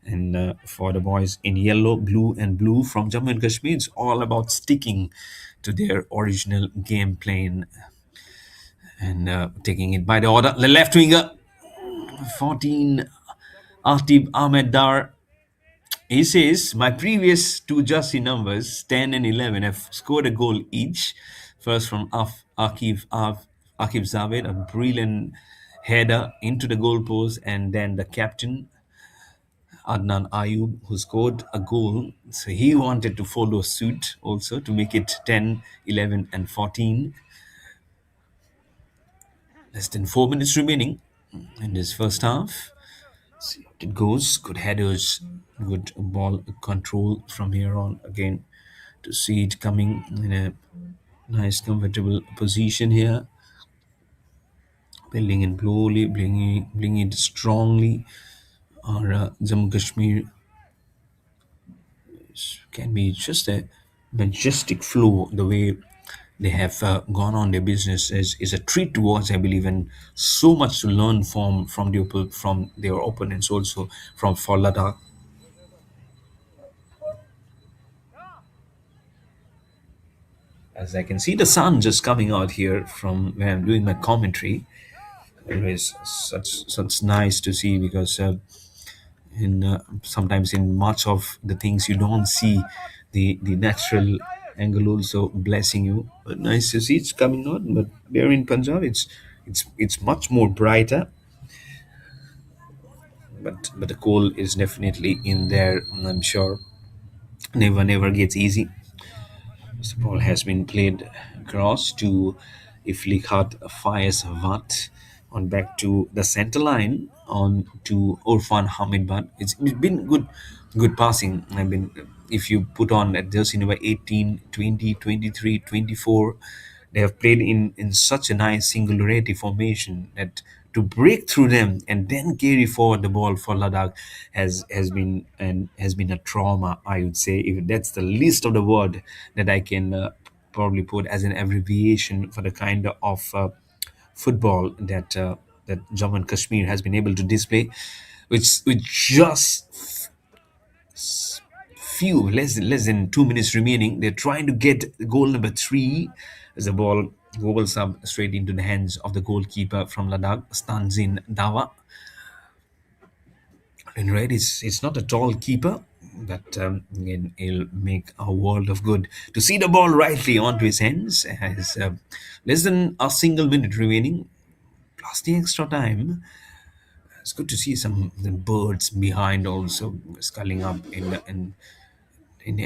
And for the boys in yellow, blue, and blue from Jammu and Kashmir, it's all about sticking to their original game plan and taking it by the order. The left winger, 14, Atib Ahmed Dar. He says, my previous two jersey numbers, 10 and 11, have scored a goal each. First from Akif Zaved, a brilliant header into the goalpost, and then the captain, Adnan Ayub, who scored a goal. So he wanted to follow suit also to make it 10, 11, and 14. Less than 4 minutes remaining in this first half. See how it goes. Good headers, good ball control from here on. Again, to see it coming in a nice, comfortable position here. Building it slowly, bringing it strongly. Or Jammu Kashmir can be just a majestic flow. The way they have gone on their business is a treat to watch, I believe, and so much to learn from their opponents also from for Ladakh. As I can see the sun just coming out here from where I'm doing my commentary. It is such nice to see because in sometimes in much of the things you don't see the natural angle also blessing you. But nice to see it's coming out. But there in Punjab, it's much more brighter. But the coal is definitely in there. And I'm sure never gets easy. This ball has been played across to Iflikhat Fayez Watt on back to the center line on to Orfan Hamid, but it's been good passing. I mean, if you put on at jersey number 18, 20, 23, 24, they have played in such a nice singularity formation that to break through them and then carry forward the ball for Ladakh has been a trauma. I would say, if that's the least of the word that I can probably put as an abbreviation for the kind of football that Jammu and Kashmir has been able to display, which with just few less than 2 minutes remaining, they're trying to get goal number three as the ball wobbles up straight into the hands of the goalkeeper from Ladakh, Stanzin Dawa. And right, it's not a tall keeper, but again, he'll make a world of good to see the ball rightly onto his hands. Has less than a single minute remaining, plus the extra time. It's good to see some the birds behind also sculling up in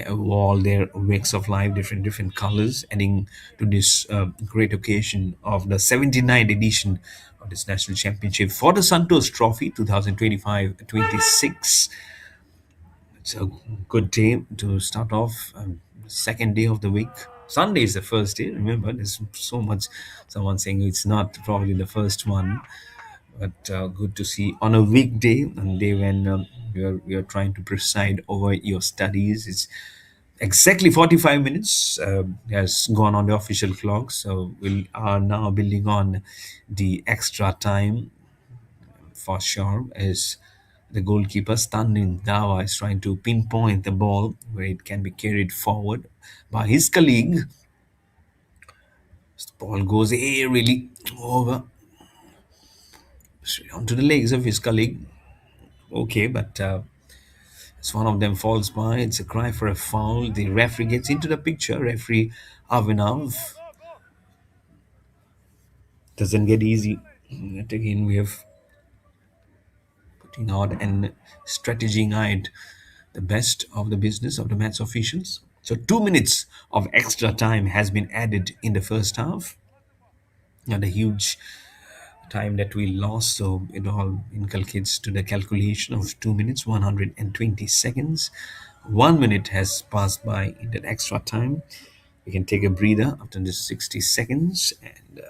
a wall there, wicks of life, different colors, adding to this great occasion of the 79th edition of this national championship for the Santosh Trophy 2025-26. It's a good day to start off. Second day of the week. Sunday is the first day. Remember, there's so much. Someone saying it's not probably the first one, but good to see on a weekday, on a day when you're trying to preside over your studies. It's exactly 45 minutes has gone on the official clock, so we are now building on the extra time for sure, as the goalkeeper standing Dawa is trying to pinpoint the ball where it can be carried forward by his colleague. The ball goes airily over straight onto the legs of his colleague. Okay, but as one of them falls by, it's a cry for a foul. The referee gets into the picture. Referee Avinav doesn't get easy. Yet again, we have putting out and strategizing out the best of the business of the match officials. So 2 minutes of extra time has been added in the first half. Not a huge time that we lost, so it all inculcates to the calculation of 2 minutes, 120 seconds. 1 minute has passed by in that extra time. We can take a breather after this 60 seconds, and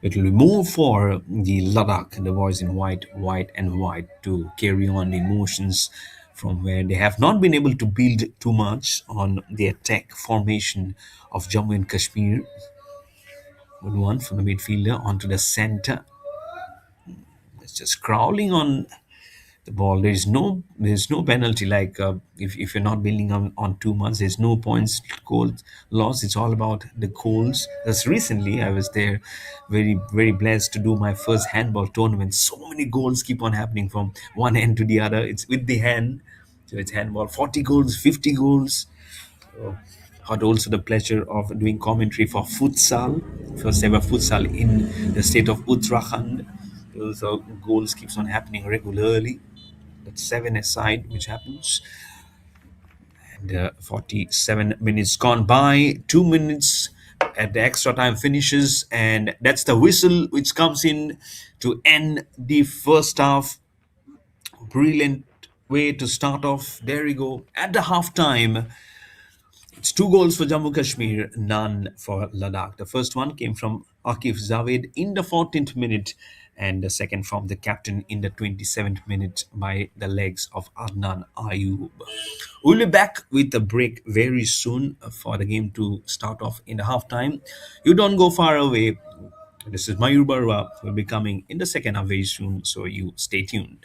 it will be more for the Ladakh, the boys in white and white, to carry on the emotions from where they have not been able to build too much on the attack formation of Jammu and Kashmir. Good one from the midfielder onto the center. It's just crawling on the ball. There's no penalty, like if you're not building on 2 months, there's no points goals lost. It's all about the goals. As recently I was there, very blessed to do my first handball tournament. So many goals keep on happening from one end to the other. It's with the hand, so it's handball. 40 goals, 50 goals. So, had also the pleasure of doing commentary for futsal, first ever futsal in the state of Uttarakhand. So goals keeps on happening regularly. That's seven aside, which happens. And 47 minutes gone by, 2 minutes at the extra time finishes, and that's the whistle which comes in to end the first half. Brilliant way to start off. There we go. At the halftime, it's two goals for Jammu Kashmir, none for Ladakh. The first one came from Akif Javed in the 14th minute, and the second from the captain in the 27th minute by the legs of Adnan Ayub. We'll be back with a break very soon for the game to start off in the halftime. You don't go far away. This is Mayur Barwa. Will be coming in the second half very soon, so you stay tuned.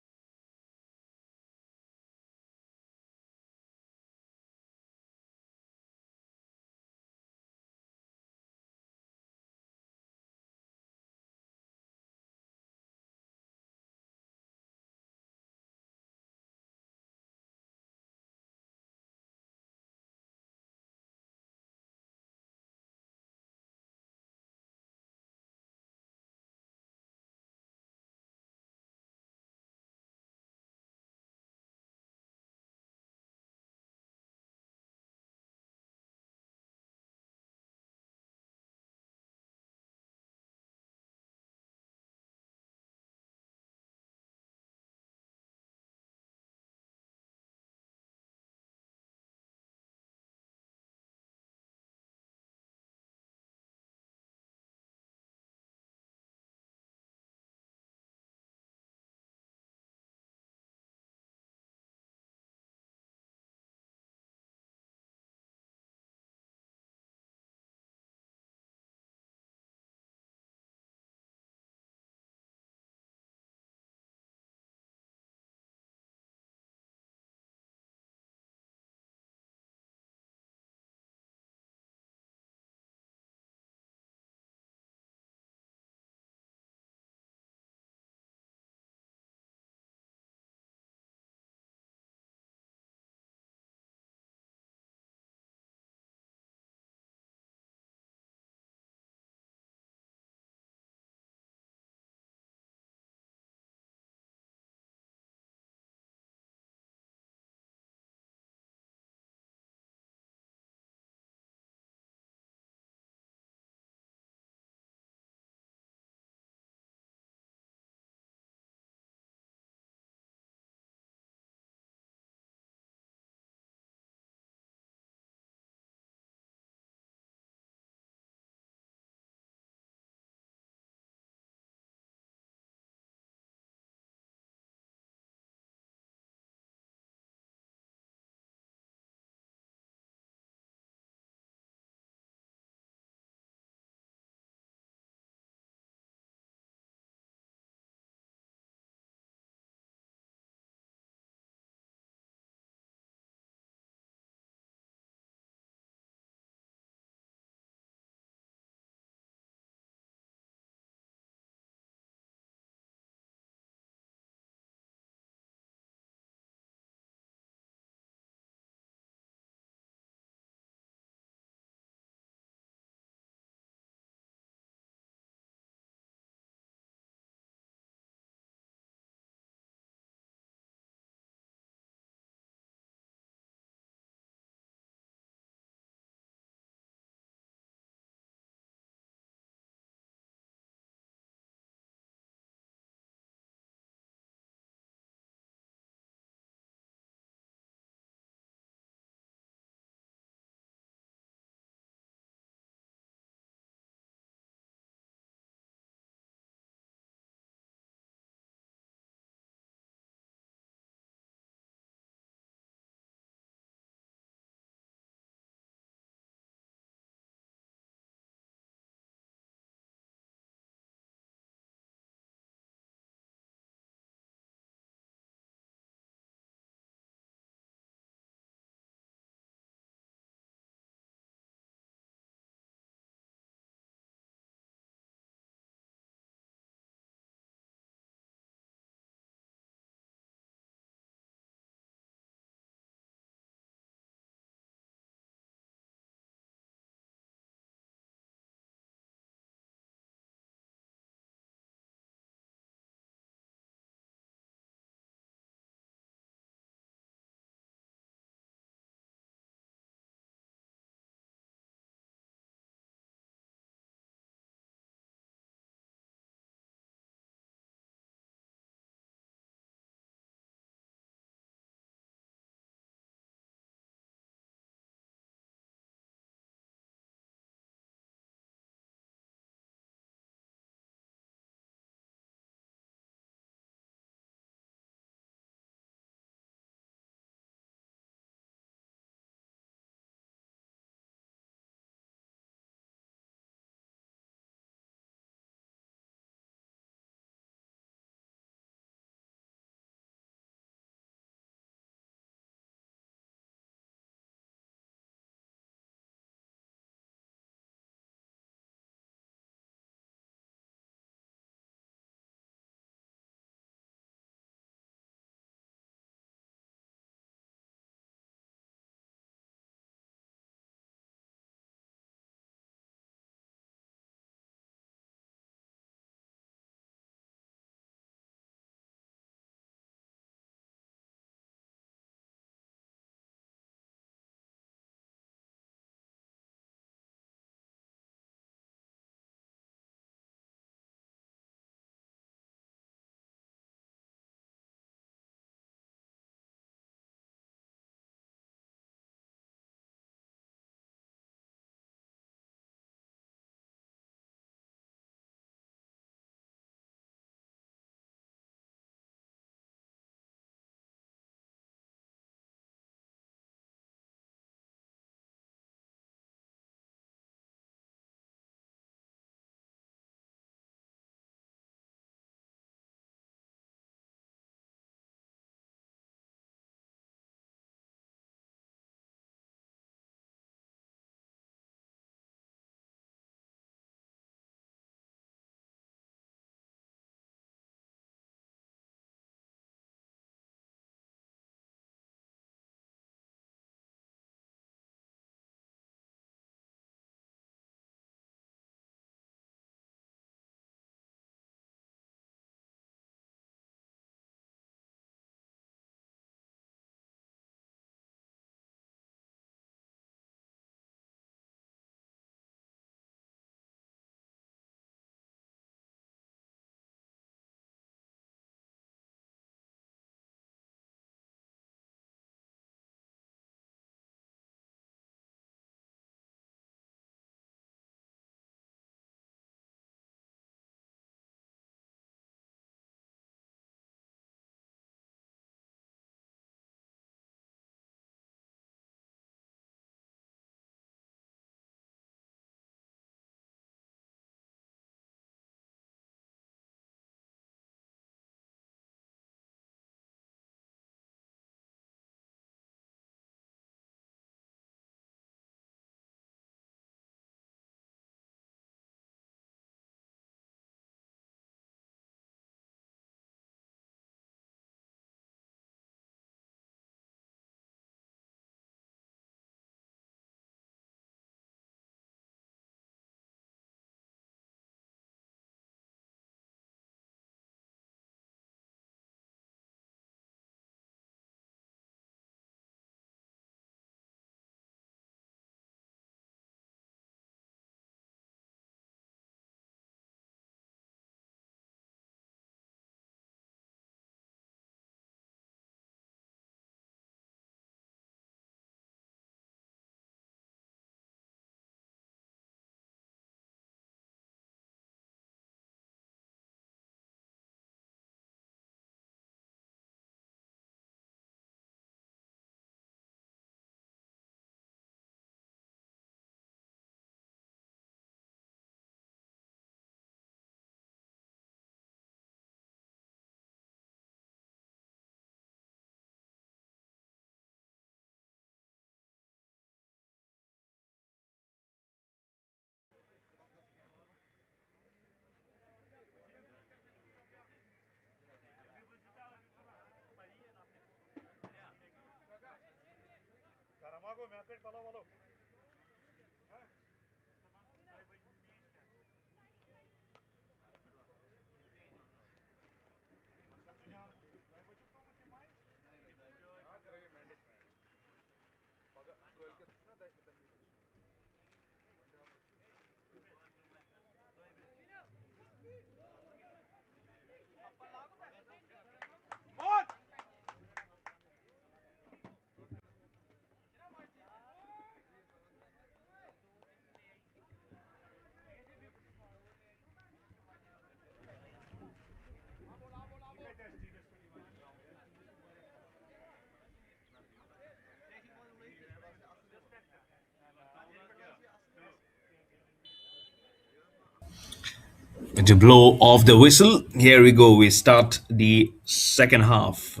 To blow off the whistle, here we go. We start the second half.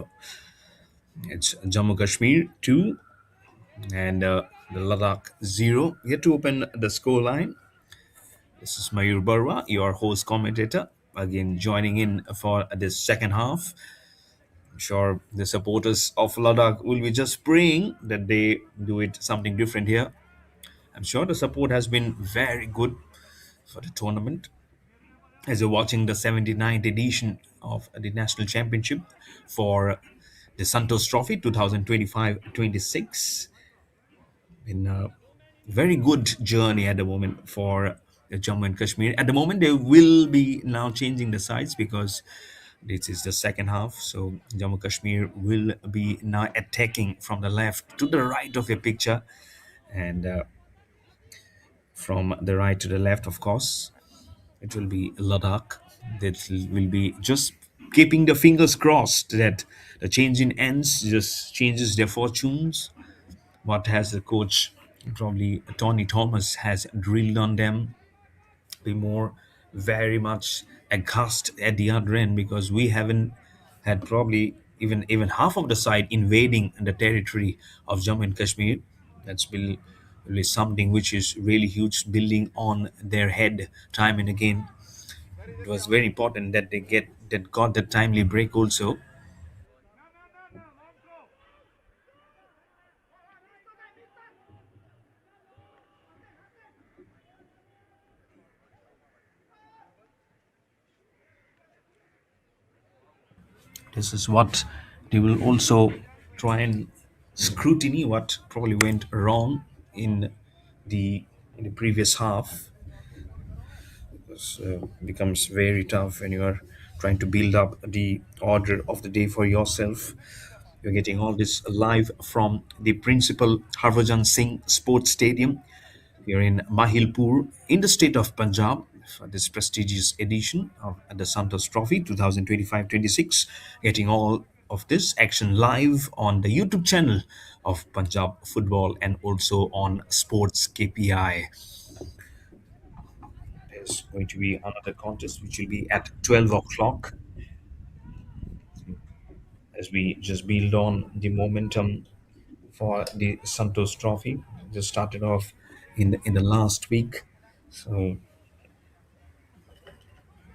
It's Jammu Kashmir 2 and the Ladakh 0. Here to open the score line. This is Mayur Barwa, your host commentator, again joining in for this second half. I'm sure the supporters of Ladakh will be just praying that they do it something different here. I'm sure the support has been very good for the tournament. As you're watching the 79th edition of the national championship for the Santosh Trophy 2025-26, in a very good journey at the moment for Jammu and Kashmir. At the moment, they will be now changing the sides because this is the second half. So Jammu Kashmir will be now attacking from the left to the right of your picture, and from the right to the left, of course, it will be Ladakh. That will be just keeping the fingers crossed that the change in ends just changes their fortunes. What has the coach, probably Tony Thomas, has drilled on them, be more very much aghast at the other end, because we haven't had probably even half of the side invading the territory of Jammu and Kashmir. That's really something which is really huge, building on their head time and again. It was very important that they got the timely break also. This is what they will also try and scrutiny what probably went wrong in the in the previous half. This becomes very tough when you are trying to build up the order of the day for yourself. You're getting all this live from the principal Harbhajan Singh Sports Stadium here in Mahilpur in the state of Punjab for this prestigious edition of the Santosh Trophy 2025-26. Getting all of this action live on the YouTube channel of Punjab Football and also on Sports KPI. There's going to be another contest which will be at 12 o'clock as we just build on the momentum for the Santos Trophy. Just started off in the last week, so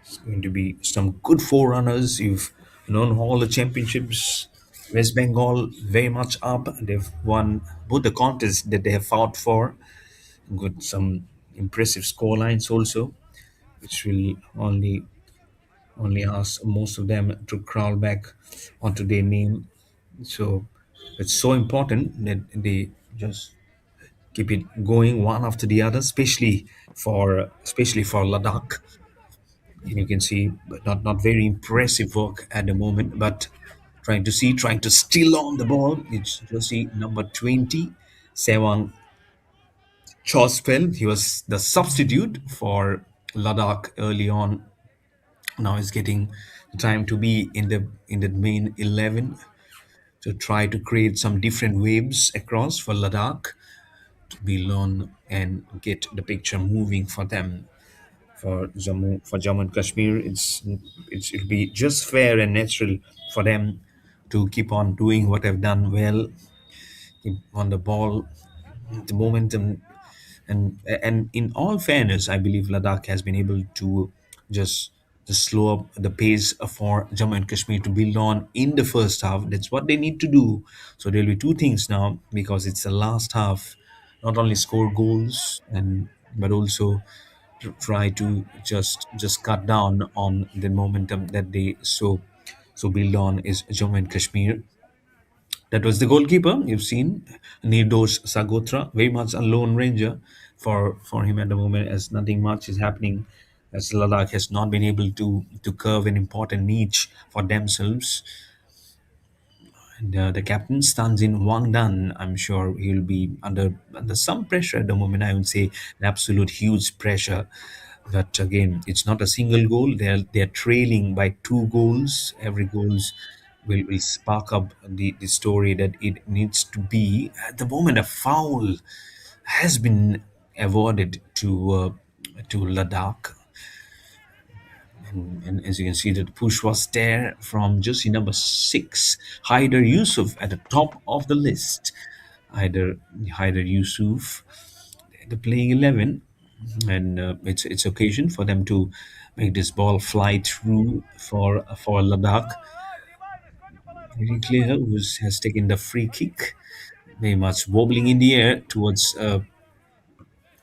it's going to be some good forerunners. You've known all the championships. West Bengal very much up. They've won both the contests that they have fought for. Got some impressive score lines also, which will only ask most of them to crawl back onto their name. So it's so important that they just keep it going one after the other, especially for Ladakh. And you can see, but not very impressive work at the moment, but trying to steal on the ball. It's Jersey number 20, Sewang Chospel. He was the substitute for Ladakh early on. Now he's getting time to be in the main 11 to try to create some different waves across for Ladakh to build on and get the picture moving for them. For Jammu and Kashmir, it'll be just fair and natural for them to keep on doing what they've done well, keep on the ball, the momentum, and in all fairness, I believe Ladakh has been able to just just slow up the pace for Jammu and Kashmir to build on in the first half. That's what they need to do. So there'll be two things now because it's the last half. not only score goals and but also try to just cut down on the momentum that they so build on is Jammu and Kashmir. That was the goalkeeper. You've seen Nirdosh Sagotra, very much a lone ranger for him at the moment, as nothing much is happening, as Ladakh has not been able to curve an important niche for themselves. And the captain stands in Wang Dan. I'm sure he'll be under some pressure at the moment. I would say an absolute huge pressure. But again, it's not a single goal. They're trailing by two goals. Every goals will spark up the story that it needs to be. At the moment, a foul has been awarded to Ladakh, and as you can see, the push was there from jersey number 6, Haider Yusuf, at the top of the list. Haider Yusuf, the playing 11, and it's occasion for them to make this ball fly through for Ladakh. Very clear who has taken the free kick, very much wobbling in the air towards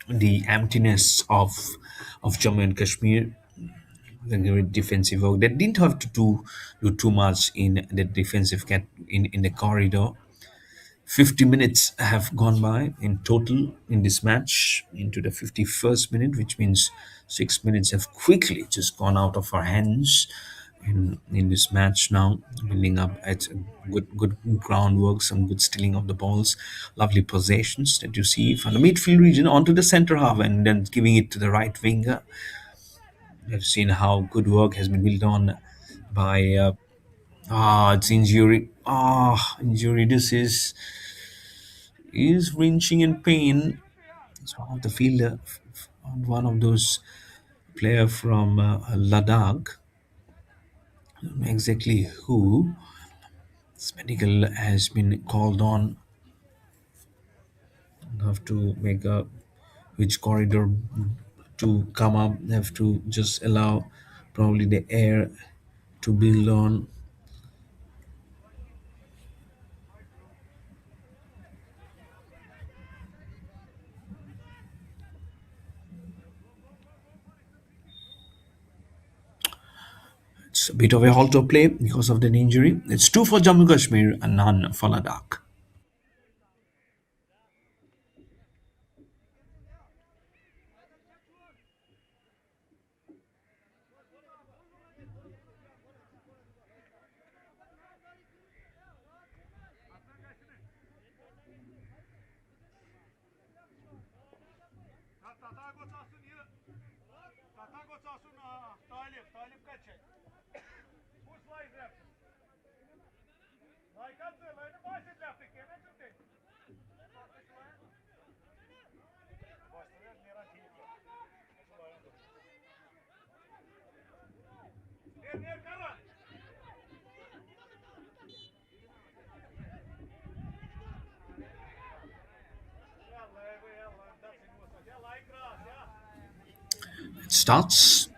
the emptiness of Jammu and Kashmir. The great defensive work. They didn't have to do too much in the defensive in the corridor. 50 minutes have gone by in total in this match, into the 51st minute, which means 6 minutes have quickly just gone out of our hands in this match now. Building up at good groundwork, some good stealing of the balls, lovely possessions that you see from the midfield region onto the center half and then giving it to the right winger. I've seen how good work has been built on by it's injury. Injury. This is wrenching in pain. It's one of the fielder, one of those player from Ladakh. I don't know exactly who. This medical has been called on. Have to make a which corridor to come up. They have to just allow probably the air to build on. It's a bit of a halter play because of the injury. It's two for Jammu Kashmir and none for Ladakh. It starts.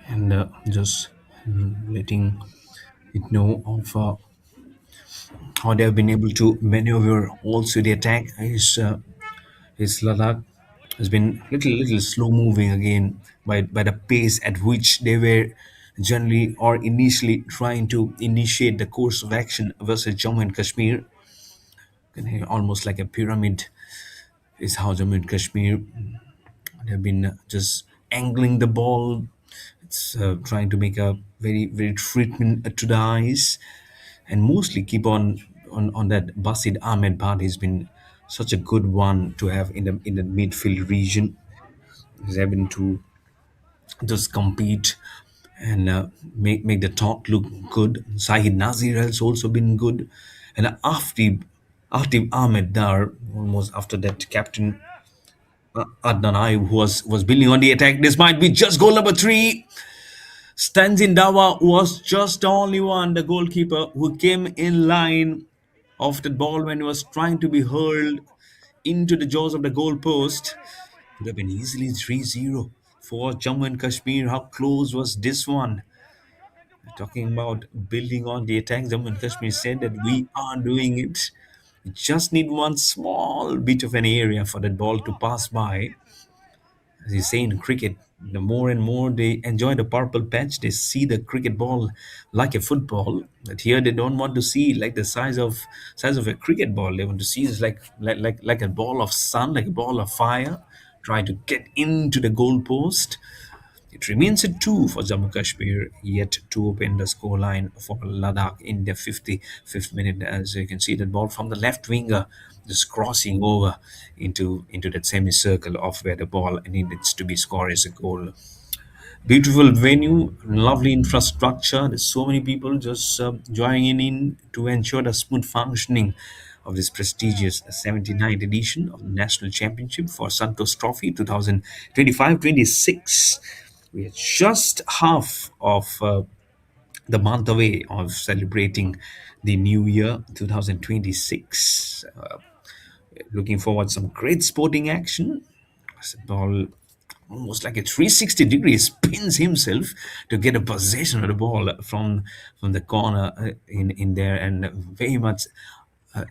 And just letting it know of how they have been able to maneuver also the attack is Ladakh has been little slow moving again by the pace at which they were generally or initially trying to initiate the course of action versus Jammu and Kashmir. Almost like a pyramid is how Jammu and Kashmir have been just angling the ball. It's trying to make a very treatment to the eyes, and mostly keep on that. Basid Ahmed Bhat has been such a good one to have in the midfield region. He's able to just compete and make the talk look good. Sahid Nazir has also been good, and Afib Ahmed Dar almost after that captain. Adnan was building on the attack. This might be just goal number three. Stanzin Dawa was just the only one, the goalkeeper, who came in line of the ball when it was trying to be hurled into the jaws of the goalpost. Could have been easily 3-0 for Jammu and Kashmir. How close was this one? Talking about building on the attack, Jammu and Kashmir said that we are doing it. We just need one small bit of an area for that ball to pass by. As you say in cricket, the more and more they enjoy the purple patch, they see the cricket ball like a football. But here they don't want to see like the size of a cricket ball. They want to see it like a ball of sun, like a ball of fire, trying to get into the goalpost. It remains at 2 for Jammu Kashmir, yet to open the scoreline for Ladakh in the 55th minute. As you can see, that ball from the left winger just crossing over into that semicircle of where the ball needs to be scored as a goal. Beautiful venue, lovely infrastructure. There's so many people just joining in to ensure the smooth functioning of this prestigious 79th edition of the National Championship for Santosh Trophy 2025-26. We are just half of the month away of celebrating the new year 2026. Looking forward to some great sporting action. The ball almost like a 360 degrees spins himself to get a possession of the ball from the corner in there, and very much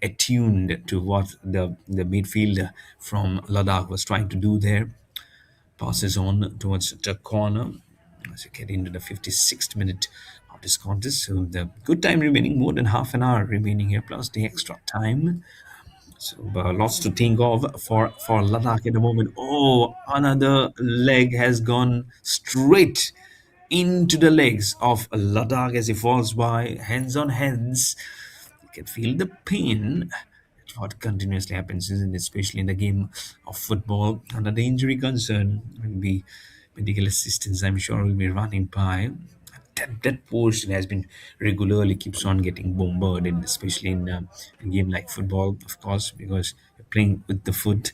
attuned to what the midfielder from Ladakh was trying to do there. Passes on towards the corner as you get into the 56th minute of this contest. So the good time remaining, more than half an hour remaining here, plus the extra time. So lots to think of for Ladakh at the moment. Oh, another leg has gone straight into the legs of Ladakh as he falls by, hands on hands. You can feel the pain. That's what continuously happens, isn't it? Especially in the game of football. Under the injury concern, will be medical assistance, I'm sure, will be running by. That portion has been regularly keeps on getting bombarded, especially in a game like football, of course, because you're playing with the foot.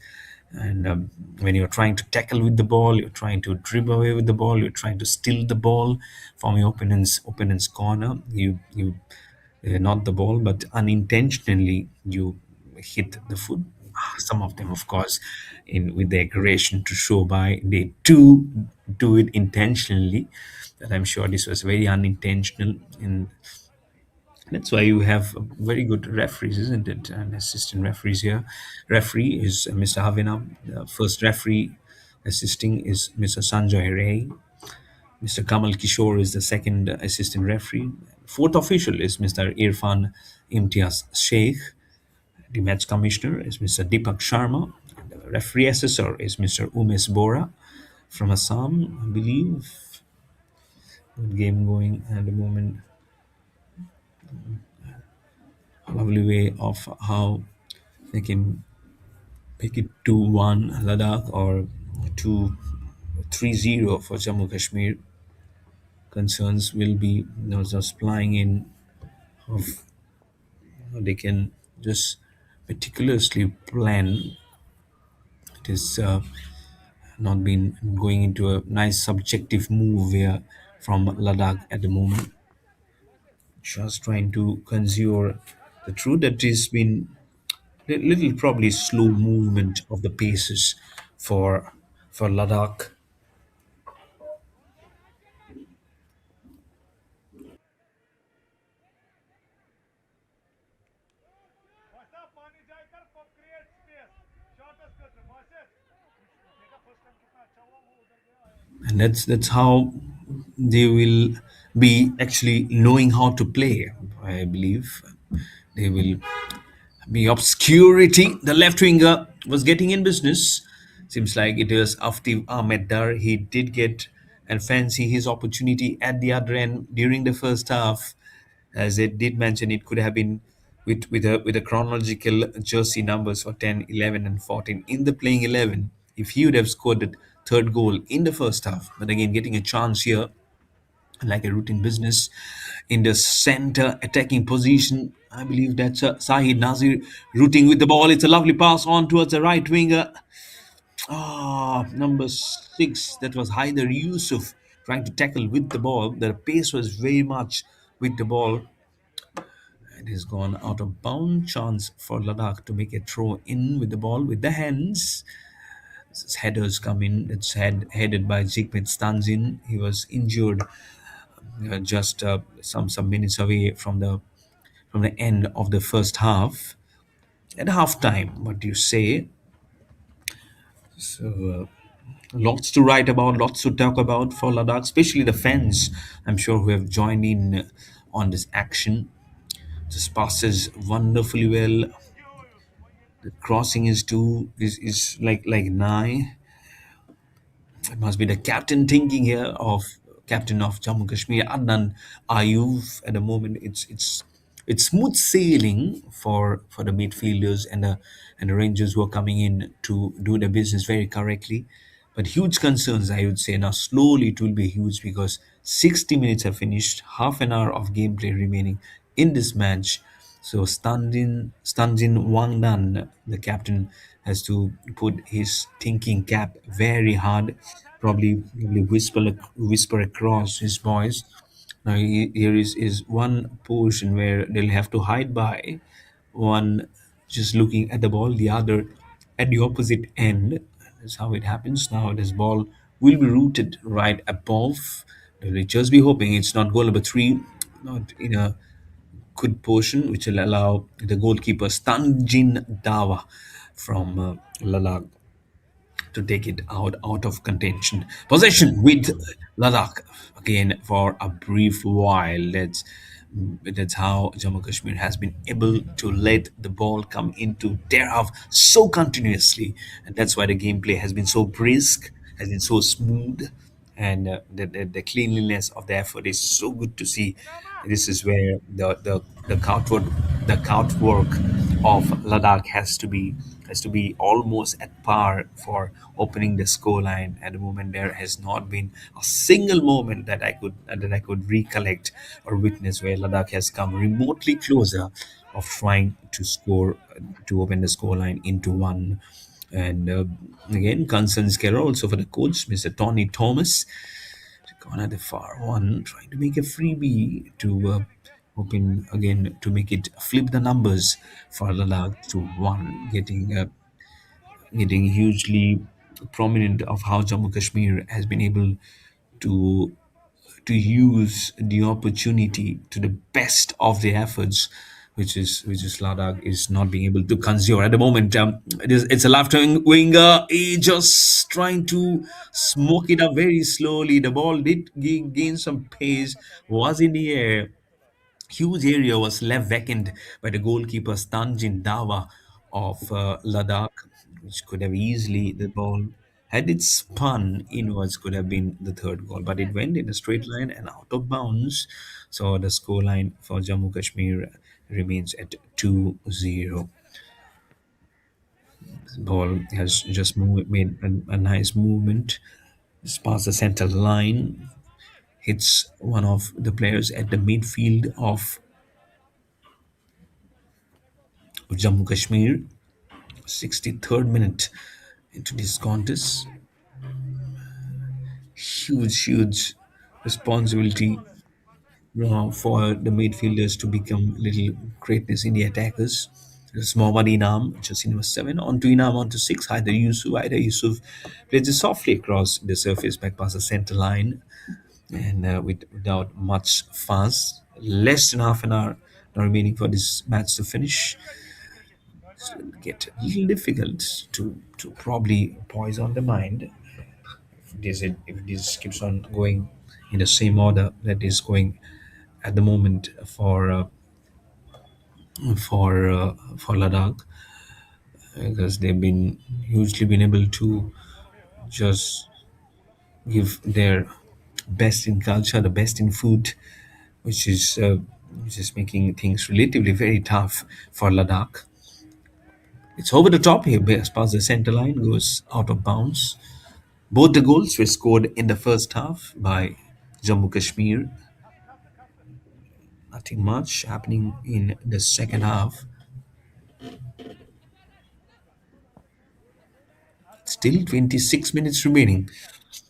And when you're trying to tackle with the ball, you're trying to dribble away with the ball, you're trying to steal the ball from your opponent's corner. You not the ball, but unintentionally you hit the foot. Some of them, of course, in with the aggression to show by, they do it intentionally. That I'm sure this was very unintentional, and that's why you have very good referees, isn't it? And assistant referees here. Referee is Mr. Havina. The first referee assisting is Mr. Sanjay Ray. Mr. Kamal Kishore is the second assistant referee. Fourth official is Mr. Irfan Imtiaz Sheikh. The match commissioner is Mr. Deepak Sharma. The referee assessor is Mr. Umesh Bora from Assam, I believe. Good game going at the moment. A lovely way of how they can make it 2-1 Ladakh or 2-3-0 for Jammu Kashmir. Concerns will be just flying in of how they can just meticulously plan. It is not been going into a nice subjective move here from Ladakh at the moment. Just trying to conceal the truth that has been little probably slow movement of the paces for Ladakh. And that's how they will be actually knowing how to play. I believe they will be obscurity. The left winger was getting in business. Seems like it was Aftif Ahmed Dar. He did get and fancy his opportunity at the other end during the first half. As it did mention, it could have been with a chronological jersey numbers for 10, 11, and 14 in the playing 11. If he would have scored the third goal in the first half, but again getting a chance here like a routine business in the center attacking position. I believe that's Sahid Nazir rooting with the ball. It's a lovely pass on towards the right winger. Number six, that was Haider Yusuf trying to tackle with the ball. The pace was very much with the ball. It has gone out of bound. Chance for Ladakh to make a throw in with the ball with the hands. This headers come in. It's headed by Zygmunt Stanzin. He was injured just some minutes away from the end of the first half. At halftime, what do you say? So, lots to write about, lots to talk about for Ladakh, especially the fans, I'm sure, who have joined in on this action. Just passes wonderfully well. The crossing is too is like nigh. It must be the captain thinking here of captain of Jammu Kashmir, Adnan Ayub. At the moment, it's smooth sailing for the midfielders and the Rangers who are coming in to do the business very correctly. But huge concerns, I would say. Now, slowly it will be huge because 60 minutes have finished, half an hour of gameplay remaining in this match. So Stanjin Wangdan, the captain, has to put his thinking cap very hard, probably whisper across his voice. Now here is one portion where they'll have to hide by, one just looking at the ball, the other at the opposite end. That's how it happens. Now this ball will be rooted right above. They'll just be hoping it's not goal number three, not in a good portion, which will allow the goalkeeper Stanjin Dawa from Ladakh to take it out of contention. Possession with Ladakh again for a brief while. That's how Jammu Kashmir has been able to let the ball come into their half so continuously, and that's why the gameplay has been so brisk, has been so smooth, and the cleanliness of the effort is so good to see. This is where the court work of Ladakh has to be almost at par for opening the scoreline. At the moment, there has not been a single moment that I could recollect or witness where Ladakh has come remotely closer of trying to score to open the scoreline into one. And again, concerns care also for the coach, Mr. Tony Thomas, gone at the far one, trying to make a freebie to hoping again to make it flip the numbers for Ladakh to one, getting hugely prominent of how Jammu Kashmir has been able to use the opportunity to the best of their efforts, which is Ladakh is not being able to consume at the moment. It's a left-wing winger. He just trying to smoke it up very slowly. The ball did gain some pace, was in the air. Huge area was left vacant by the goalkeeper Stanjin Dawa of Ladakh, which could have easily, the ball, had it spun inwards, could have been the third goal. But it went in a straight line and out of bounds. So the scoreline for Jammu Kashmir remains at 2-0. Ball has just made a nice movement. It's past the center line, hits one of the players at the midfield of Jammu Kashmir. 63rd minute into this contest. Huge responsibility for the midfielders to become little greatness in the attackers. It's Mohammad Inam, just number 7. On to Inam, on to 6. Haider Yusuf plays it softly across the surface back past the center line, and without much fuss. Less than half an hour now remaining for this match to finish. So it'll get a little difficult to probably poison the mind if this keeps on going in the same order that is going at the moment for Ladakh, because they've been hugely been able to just give their best in culture, the best in food, which is uh, which is making things relatively very tough for Ladakh. It's over the top here, as past the center line, goes out of bounds. Both the goals were scored in the first half by Jammu Kashmir. Nothing much happening in the second half. Still 26 minutes remaining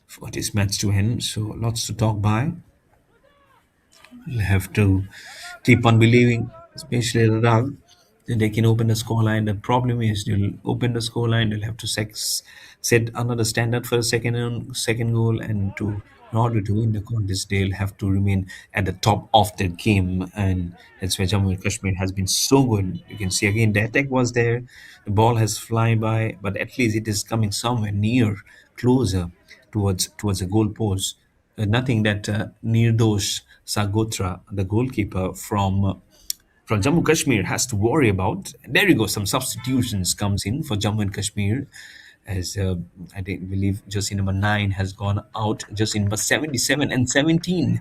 for this match to end. So lots to talk by. We'll have to keep on believing, especially Ladakh, that they can open the scoreline. The problem is they'll open the scoreline, they'll have to set another standard for the second goal, and in order to win the contest, they'll have to remain at the top of the game, and that's where Jammu and Kashmir has been so good. You can see again the attack was there, the ball has fly by, but at least it is coming somewhere near, closer towards the goal post. Nothing that Nirdosh Sagotra, the goalkeeper from Jammu Kashmir, has to worry about. And there you go, some substitutions comes in for Jammu and Kashmir, as I think, believe jersey number 9 has gone out, jersey number 77 and 17.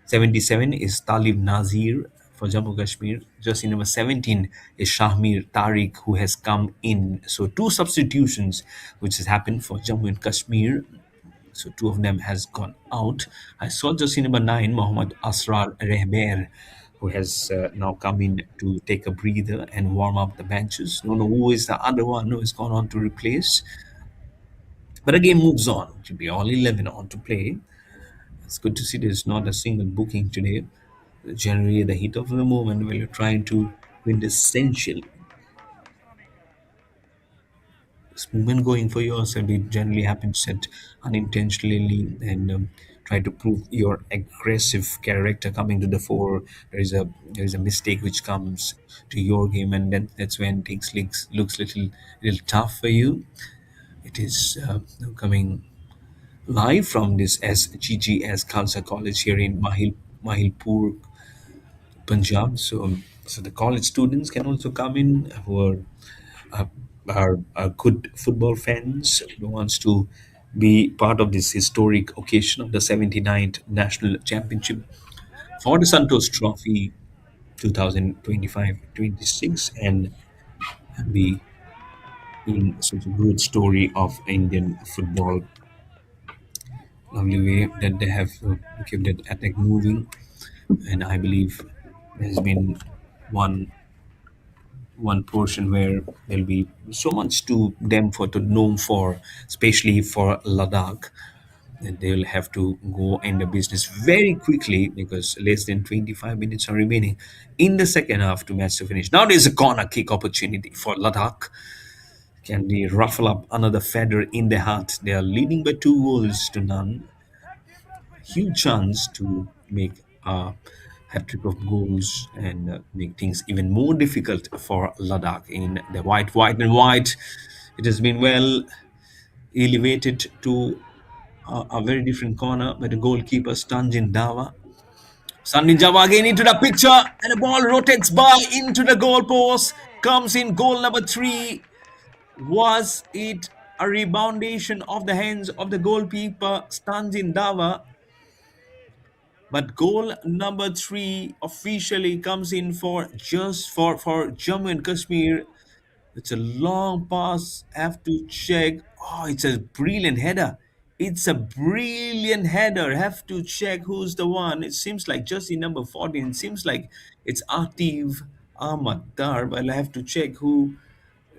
77 is Talib Nazir for Jammu Kashmir. Jersey number 17 is Shahmir Tariq, who has come in. So two substitutions which has happened for Jammu and Kashmir. So two of them has gone out. I saw jersey number 9, Mohammad Asrar Rehber, who has now come in to take a breather and warm up the benches. Don't know who is the other one who has gone on to replace. But the game moves on. It will be all 11 on to play. It's good to see there's not a single booking today. Generally, at the heat of the moment, when you're trying to win the essential this movement going for yourself, it generally happens that unintentionally, and try to prove your aggressive character coming to the fore. There is a mistake which comes to your game, and then that's when things looks little tough for you. It is coming live from this SGGS Khalsa College here in Mahilpur, Punjab. So the college students can also come in who uh, are good football fans who wants to be part of this historic occasion of the 79th National Championship for the Santosh Trophy 2025-26, and be in such a good story of Indian football. Lovely way that they have kept that attack moving, and I believe there's been one one portion where there'll be so much to them for to know for, especially for Ladakh, that they'll have to go in the business very quickly because less than 25 minutes are remaining in the second half to match to finish. Now there's a corner kick opportunity for Ladakh. Can they ruffle up another feather in their hat? They are leading by 2 goals to none. Huge chance to make a hat trick of goals and make things even more difficult for Ladakh in the white and white. It has been well elevated to a very different corner by the goalkeeper Stanjin Dawa. Stanjin Dawa again into the picture, and the ball rotates by into the goalpost. Comes in goal number 3. Was it a reboundation of the hands of the goalkeeper Stanjin Dawa? But goal number 3 officially comes in for just for Jammu and Kashmir. It's a long pass. Have to check. Oh, it's a brilliant header. It's a brilliant header. Have to check who's the one. It seems like jersey number 14. It seems like it's Atif Ahmad Dar. But I'll have to check who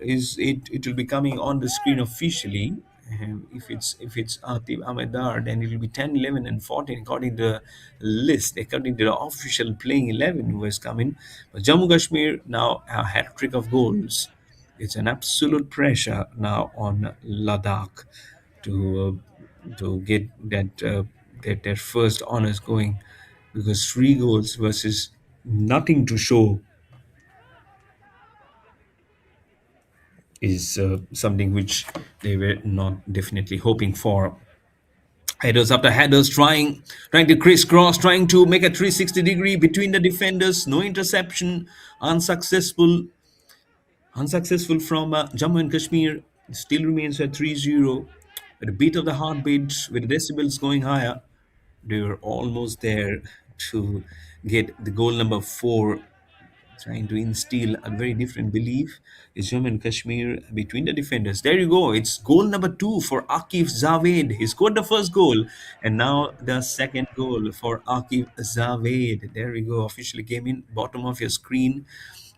is it. It will be coming on the screen officially. If it's Atif Ahmedar, then it will be 10, 11, and 14 according to the list, according to the official playing 11 who has come in. But Jammu Kashmir now a hat trick of goals. It's an absolute pressure now on Ladakh to get their first honors going, because 3 goals versus nothing to show is something which they were not definitely hoping for. Headers after headers, trying to crisscross, trying to make a 360-degree between the defenders. No interception, unsuccessful from Jammu and Kashmir. Still remains at 3-0. With a beat of the heartbeat, with the decibels going higher, they were almost there to get the goal number 4, trying to instill a very different belief is Jammu and Kashmir between the defenders. There you go. It's goal number 2 for Akif Zaved. He scored the first goal, and now the second goal for Akif Zaved. There we go. Officially came in bottom of your screen.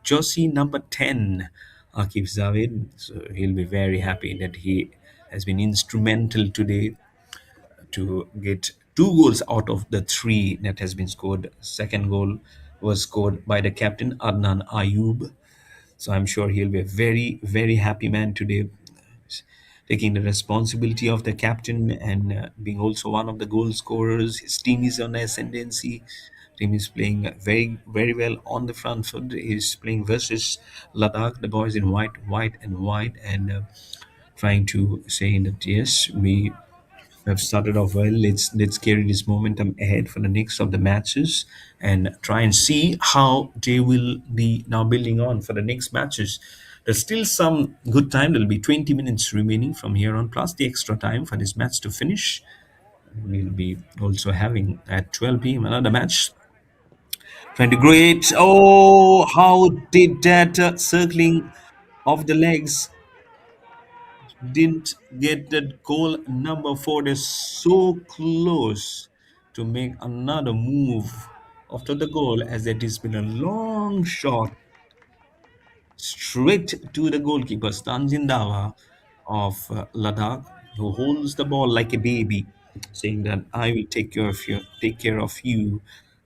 Jersey number 10, Akif Zaved. So he'll be very happy that he has been instrumental today to get two goals out of the three that has been scored. Second goal was scored by the captain Adnan Ayub. So I'm sure he'll be a very, very happy man today, taking the responsibility of the captain and being also one of the goal scorers. His team is on ascendancy. Team is playing very, very well on the front foot. He's playing versus Ladakh. The boys in white, white, and white, and trying to say that yes, we have started off well. Let's carry this momentum ahead for the next of the matches and try and see how they will be now building on for the next matches. There's still some good time. There'll be 20 minutes remaining from here on, plus the extra time for this match to finish. We'll be also having at 12 p.m. another match. Trying to great. Oh, how did that circling of the legs didn't get that goal number four. They're so close to make another move after the goal, as it has been a long shot straight to the goalkeeper, Stanjin Dawa of Ladakh, who holds the ball like a baby, saying that I will take care of you.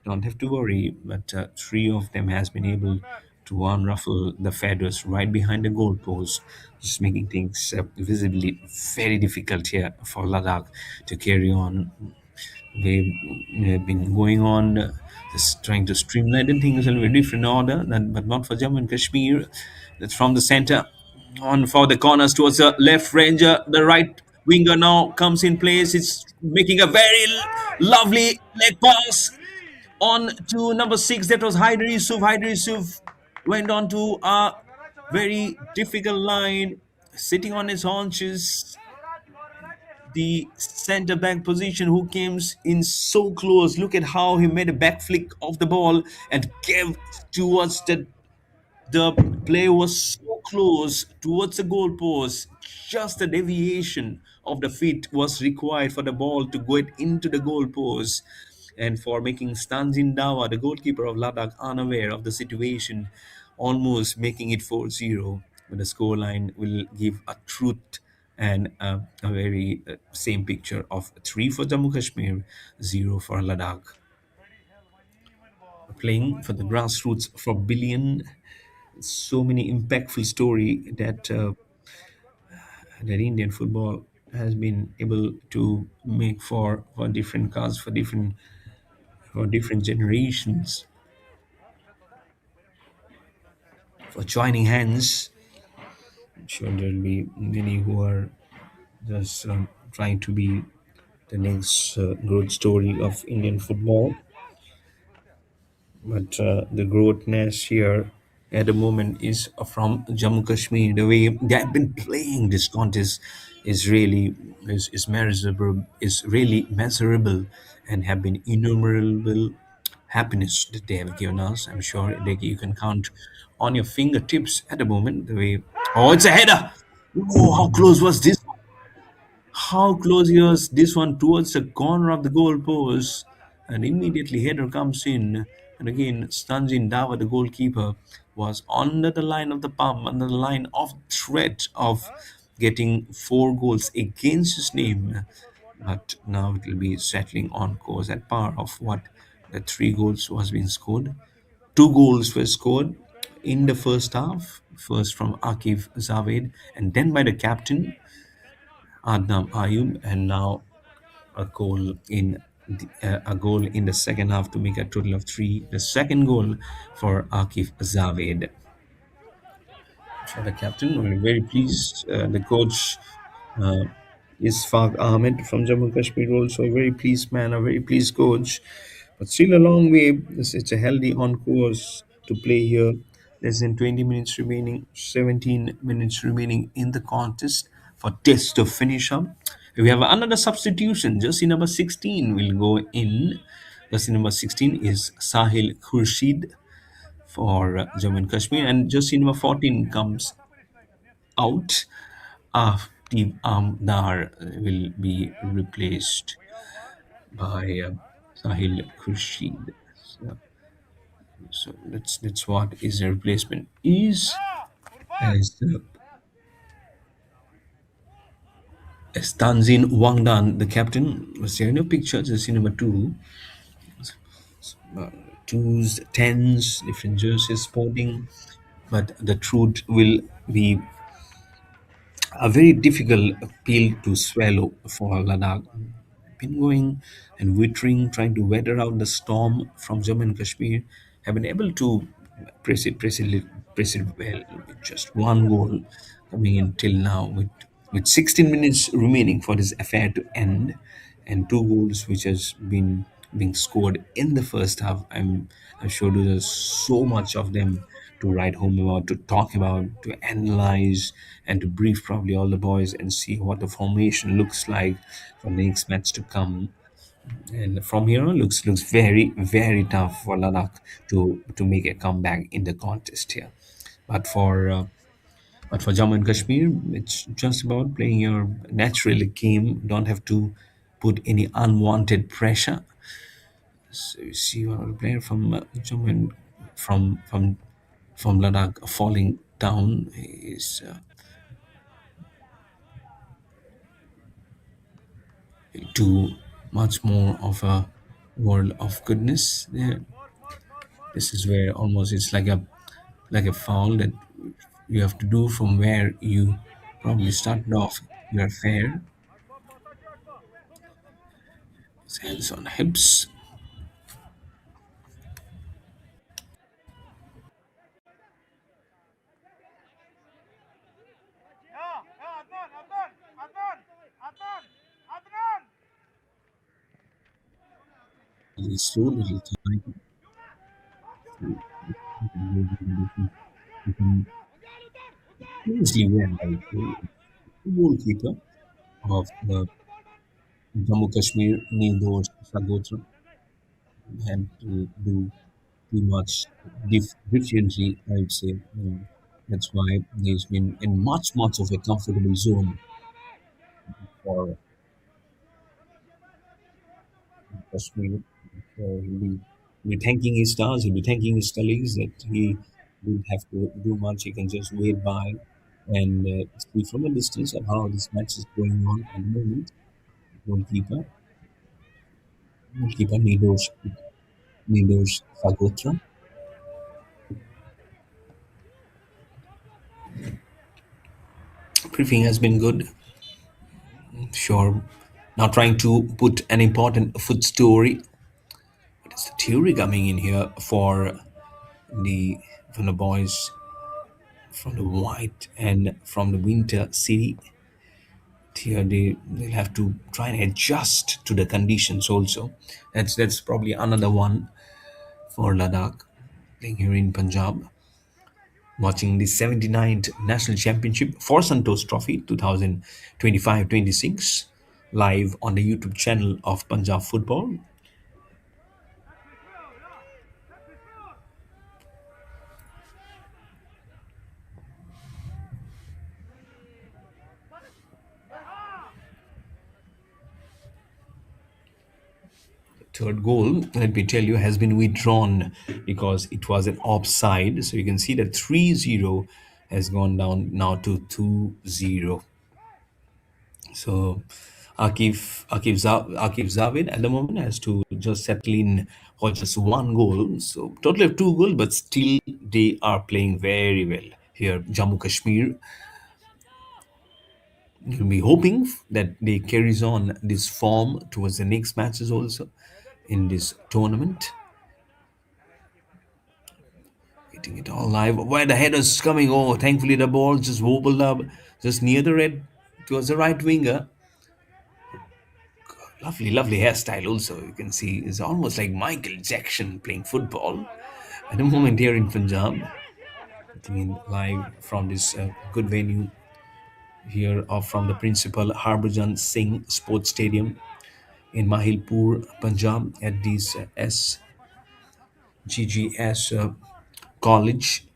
Don't have to worry. But three of them has been able to unruffle the feathers right behind the goalpost, just making things visibly very difficult here for Ladakh to carry on. They've been going on just trying to streamline the things in a different order, but not for Jammu and Kashmir. That's from the center on for the corners towards the left ranger. The right winger now comes in place. It's making a very lovely leg pass on to number six. That was Haider Yusuf. Haider Yusuf went on to a very difficult line, sitting on his haunches, the center back position who came in so close. Look at how he made a back flick of the ball and gave towards the play was so close towards the goalpost. Just a deviation of the feet was required for the ball to go into the goalpost, and for making Stanzin Dawa, the goalkeeper of Ladakh, unaware of the situation, almost making it 4-0. But the scoreline will give a truth and a very same picture of 3 for Jammu Kashmir, 0 for Ladakh. Playing for the grassroots for billion, so many impactful story that Indian football has been able to make for different cars, for different generations, for joining hands. I'm sure there'll be many who are just trying to be the next growth story of Indian football. But the growthness here at the moment is from Jammu Kashmir. The way they have been playing this contest is measurable, is really measurable, and have been innumerable happiness that they have given us. I'm sure that you can count on your fingertips at the moment. The way, oh, it's a header! Oh, how close was this? How close he was this one towards the corner of the goal post, and immediately header comes in, and again Stanjin Dava, the goalkeeper, was under the line of the pump, under the line of threat of getting four goals against his name. But now it will be settling on course at par of what the three goals was being scored. Two goals were scored in the first half, first from Akif Zaved and then by the captain Adnam Ayub, and now a goal in the second half to make a total of three. The second goal for Akif Zaved. For the captain, we're very pleased. The coach uh, Isfaq Ahmed from Jammu Kashmir, also a very pleased man, a very pleased coach. But still a long way. It's a healthy on course to play here. Less than 20 minutes remaining, 17 minutes remaining in the contest for test to finish up. We have another substitution. Jersey number 16 will go in. Jersey number 16 is Sahil Khurshid for Jammu and Kashmir, and jersey number 14 comes out. Steve Amdar will be replaced by Sahil Khurshid. So that's what his replacement is. As As Tanzin Wangdan, the captain, was there no pictures? Jersey number two, uh, twos, tens, different jerseys sporting. But the truth will be a very difficult pill to swallow for Ladakh. Been going and wintering, trying to weather out the storm from Jammu and Kashmir, have been able to press it well with just one goal coming in till now, with 16 minutes remaining for this affair to end, and two goals which has been being scored in the first half. I'm sure there's so much of them to write home about, to talk about, to analyze, and to brief probably all the boys and see what the formation looks like for the next match to come. And from here on, looks very very tough for Ladakh to make a comeback in the contest here. But for Jammu and Kashmir, it's just about playing your natural game. Don't have to put any unwanted pressure. So you see one player from Jammu and from Ladakh falling down is too much more of a world of goodness there. This is where almost it's like a foul that you have to do from where you probably started off your affair. His hands on hips. He slow little time. Easily won by the goalkeeper of the Jammu Kashmir, Nildosh Sagotra, had to do too much differently, I would say. That's why he's been in much of a comfortable zone for Kashmir. So he'll be thanking his stars, he'll be thanking his colleagues that he didn't have to do much. He can just wait by and see from a distance of how this match is going on at the moment. Goalkeeper, goalkeeper Nidosh Sagotra. Briefing has been good. Sure, not trying to put an important foot story, but it's the theory coming in here the from the boys from the white and from the winter city. Here they'll have to try and adjust to the conditions also. That's probably another one for Ladakh, playing here in Punjab, watching the 79th National Championship for Santosh Trophy 2025-26 live on the YouTube channel of Punjab Football. Third goal, let me tell you, has been withdrawn because it was an offside. So you can see that 3-0 has gone down now to 2-0. So Akif Zavid at the moment has to just settle in for just one goal. So total of two goals, but still they are playing very well here. Jammu Kashmir will be hoping that they carries on this form towards the next matches also in this tournament. Getting it all live. Where the header's coming. Oh, thankfully the ball just wobbled up just near the red towards the right winger. Lovely hairstyle also. You can see it's almost like Michael Jackson playing football at the moment here in Punjab. I mean, live from this good venue here or from the principal Harbhajan Singh Sports Stadium in Mahilpur, Punjab at this SGGS college.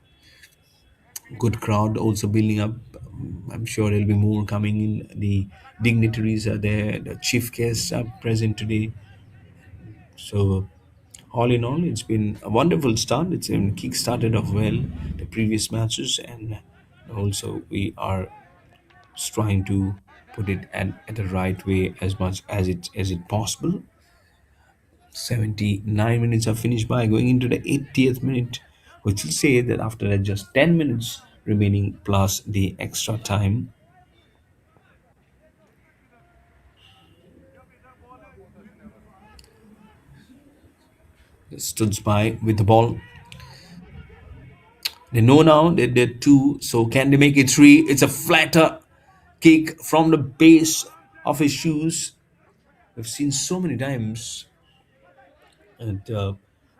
Good crowd also building up. I'm sure there'll be more coming in. The dignitaries are there, the chief guests are present today. So, all in all, it's been a wonderful start. It's been kick-started off well the previous matches, and also we are trying to put it at the right way as much as it possible. 79 minutes are finished by going into the 80th minute, which will say that after that just 10 minutes remaining plus the extra time stood by with the ball. They know now that they're two, so can they make it three? It's a flatter kick from the base of his shoes. We've seen so many times, and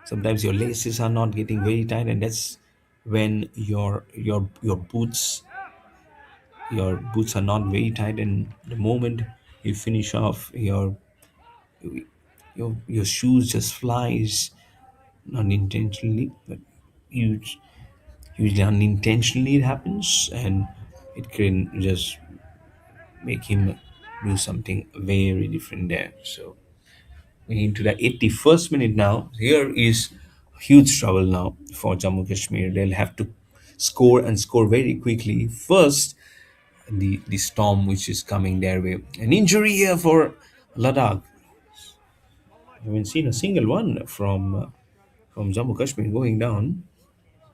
sometimes your laces are not getting very tight, and that's when your boots are not very tight, and the moment you finish off, your shoes just flies unintentionally, but you usually unintentionally it happens, and it can just make him do something very different there. So we into the 81st minute now. Here is huge trouble now for Jammu Kashmir. They'll have to score and score very quickly. First, the storm which is coming their way. An injury here for Ladakh. I haven't seen a single one from Jammu Kashmir going down.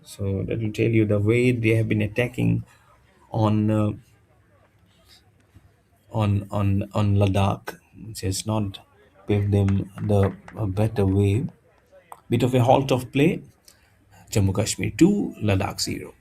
So that will tell you the way they have been attacking on on Ladakh, which has not paved them the a better way. Bit of a halt of play. Jammu Kashmir 2, Ladakh 0.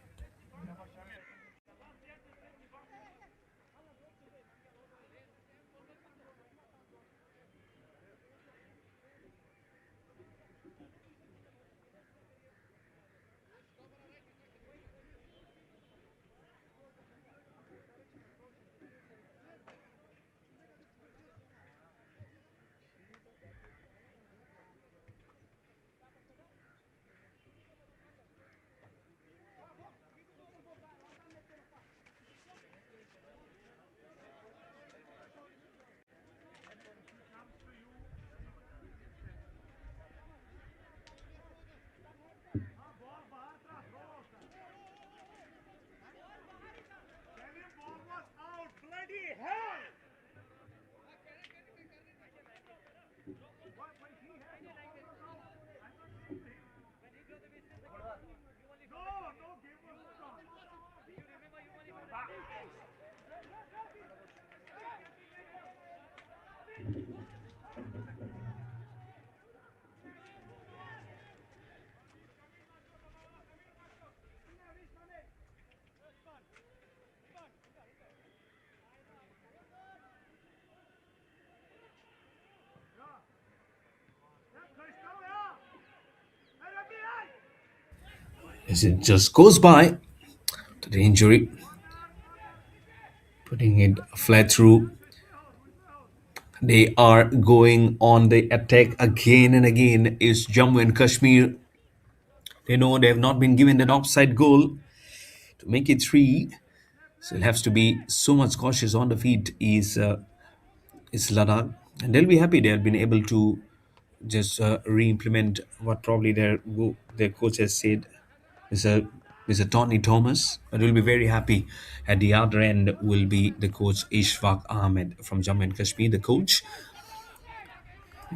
As it just goes by to the injury, putting it flat through. They are going on the attack again and again. Is Jammu and Kashmir. They know they have not been given that offside goal to make it three. So it has to be so much cautious on the feet is Ladakh. And they'll be happy they have been able to just re-implement what probably their coach has said is a Tony Thomas, but we'll be very happy. At the other end will be the coach Ishfaq Ahmed from Jammu and Kashmir. The coach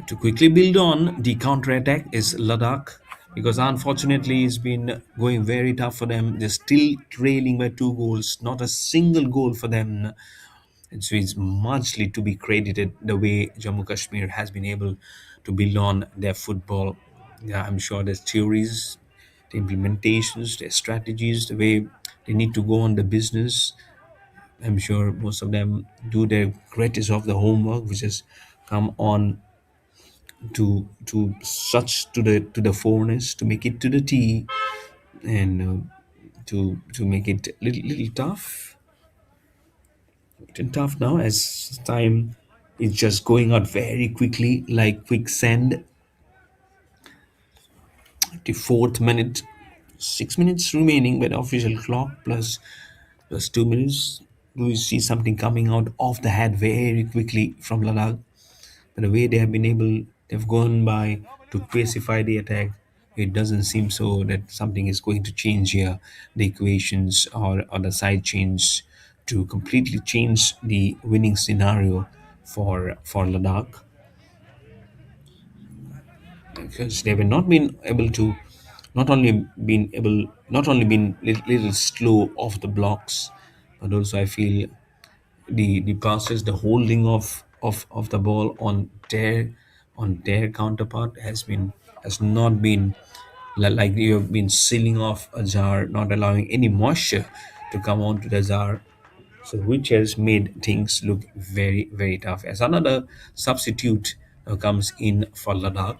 to quickly build on the counter attack is Ladakh because unfortunately it's been going very tough for them. They're still trailing by 2 goals, not a single goal for them. And so it's muchly to be credited the way Jammu Kashmir has been able to build on their football. Yeah, I'm sure there's theories, the implementations, their strategies, the way they need to go on the business. I'm sure most of them do their greatest of the homework, which has come on to the foreigners to make it to the tee and to make it little tough. Little tough now as time is just going out very quickly like quicksand. The fourth minute, 6 minutes remaining by the official clock plus 2 minutes. Do we see something coming out of the hat very quickly from Ladakh? But the way they have been able, they've gone by to classify the attack. It doesn't seem so that something is going to change here. The equations or the side change to completely change the winning scenario for Ladakh, because they were not been able to, not only been little slow off the blocks, but also I feel the passes, the holding of the ball on their counterpart has not been like you have been sealing off a jar, not allowing any moisture to come onto the jar. So which has made things look very, very tough. As another substitute comes in for Ladakh,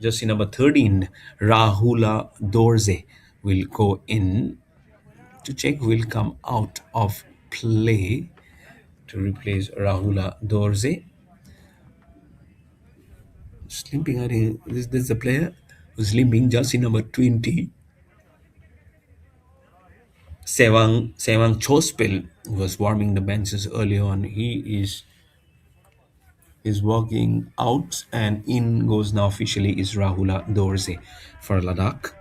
just in number 13, Rahula Dorze will go in to check who will come out of play to replace Rahula Dorze. Limping, I think this is the player who's limping, just in number 20. Sevang Chospil was warming the benches early on. He is walking out, and in goes now officially is Rahula Dorze for Ladakh.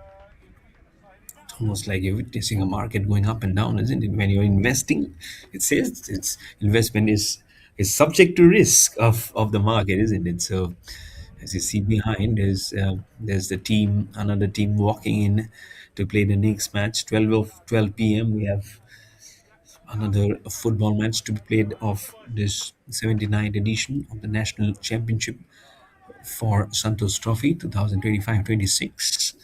Almost like you're witnessing a market going up and down, isn't it? When you're investing, it says its investment is subject to risk of the market, isn't it? So as you see behind, there's the team, another team walking in to play the next match. 12 p.m. We have another football match to be played of this 79th edition of the National Championship for Santosh Trophy 2025-26.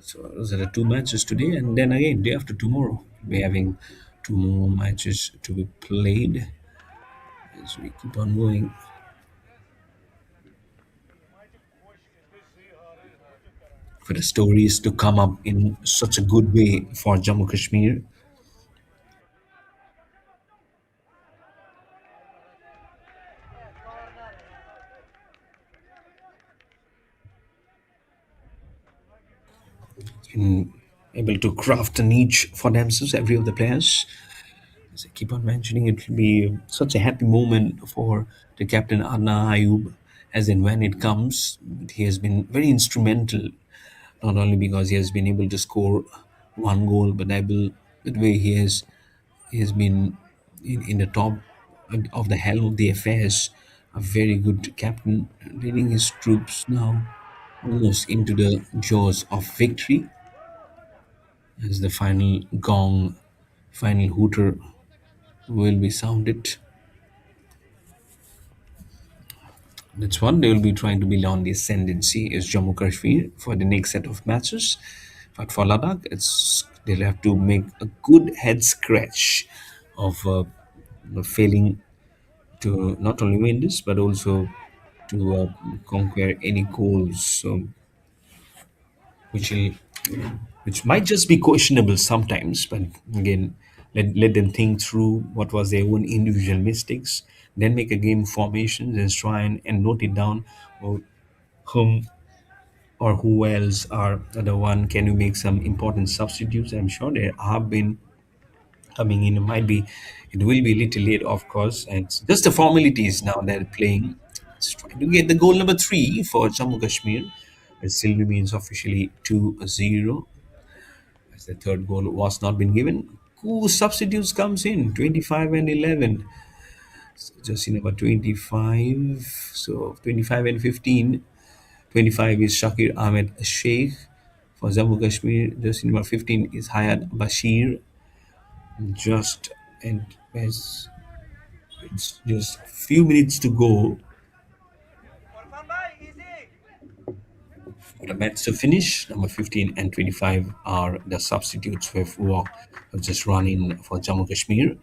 So those are the two matches today, and then again day after tomorrow we're having two more matches to be played as we keep on going for the stories to come up in such a good way for Jammu Kashmir. Been able to craft a niche for themselves, every of the players. As I keep on mentioning, it will be such a happy moment for the captain Anna Ayub, as in when it comes. He has been very instrumental, not only because he has been able to score one goal, but the way he has been in the top of the helm of the affairs. A very good captain, leading his troops now almost into the jaws of victory, as the final hooter will be sounded. That's what they will be trying to build on the ascendancy is Jammu Kashmir for the next set of matches. But for Ladakh, they'll have to make a good head scratch of failing to not only win this but also to conquer any goals. So which will which might just be questionable sometimes, but again, let them think through what was their own individual mistakes, then make a game formation and try and note it down, or whom or who else are the one. Can you make some important substitutes? I'm sure there have been coming in. It will be a little late, of course, and it's just the formalities now they're playing. It's trying to get the goal number three for Jammu Kashmir. It still remains officially 2-0, as the third goal was not been given. Who substitutes comes in 25 and 11. So just in about 25. So 25 and 15. 25 is Shakir Ahmed Sheikh for Jammu Kashmir. Just in number 15 is Hayat Bashir. Just and as it's just few minutes to go for the match to finish. Number 15 and 25 are the substitutes who have just run in for Jammu Kashmir.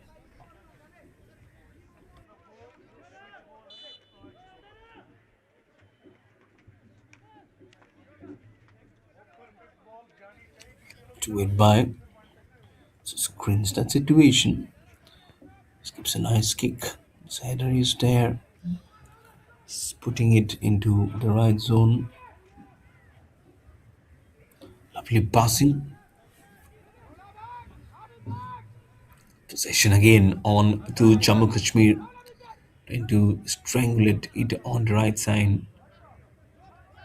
To it by screens that situation. Skips a nice kick. His header is there. He's putting it into the right zone. Lovely passing. Possession again on to Jammu Kashmir. Trying to strangulate it on the right side.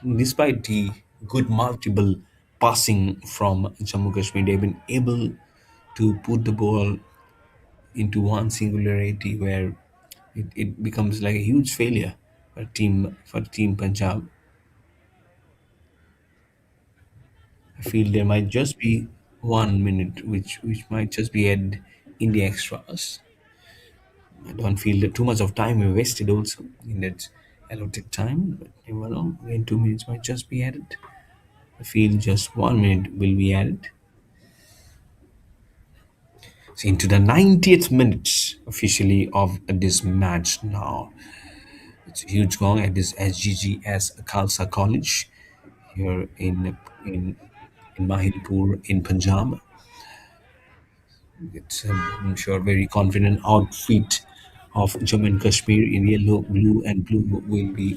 Despite the good multiple passing from Jammu Kashmir, they've been able to put the ball into one singularity where it becomes like a huge failure for team Punjab. I feel there might just be 1 minute which might just be added in the extras. I don't feel that too much of time we wasted also in that allotted time, but you know, again 2 minutes might just be added. I feel just 1 minute will be added. So into the 90th minute officially of this match now. It's a huge gong at this SGGS Khalsa College here in Mahilpur in Punjab. It's I'm sure very confident outfit of Jammu and Kashmir in yellow, blue, and blue will be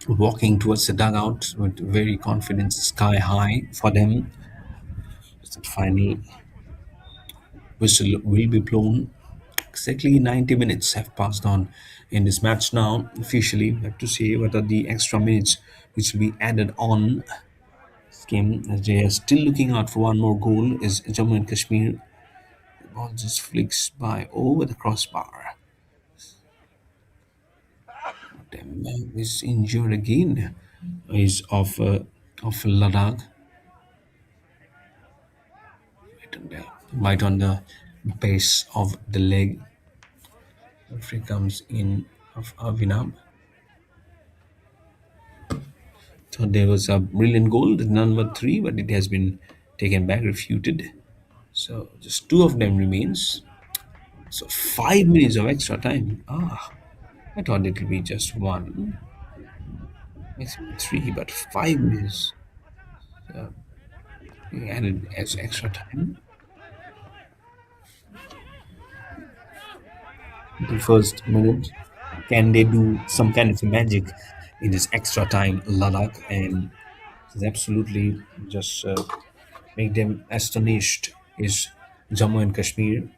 walking towards the dugout with very confidence sky high for them. The final whistle will be blown. Exactly 90 minutes have passed on in this match now. Officially, we have to see what are the extra minutes which will be added on this game as they are still looking out for one more goal. Is Jammu and Kashmir. The ball just flicks by over the crossbar. Demba is injured again. Is of Ladakh right on the base of the leg. Referee comes in of Avinab. So there was a brilliant goal, the number three, but it has been taken back, refuted. So just two of them remains. So 5 minutes of extra time. I thought it would be just one, maximum three, but 5 minutes added as extra time. The first minute, can they do some kind of magic in this extra time, Ladakh, and it's absolutely just make them astonished. Is Jammu and Kashmir.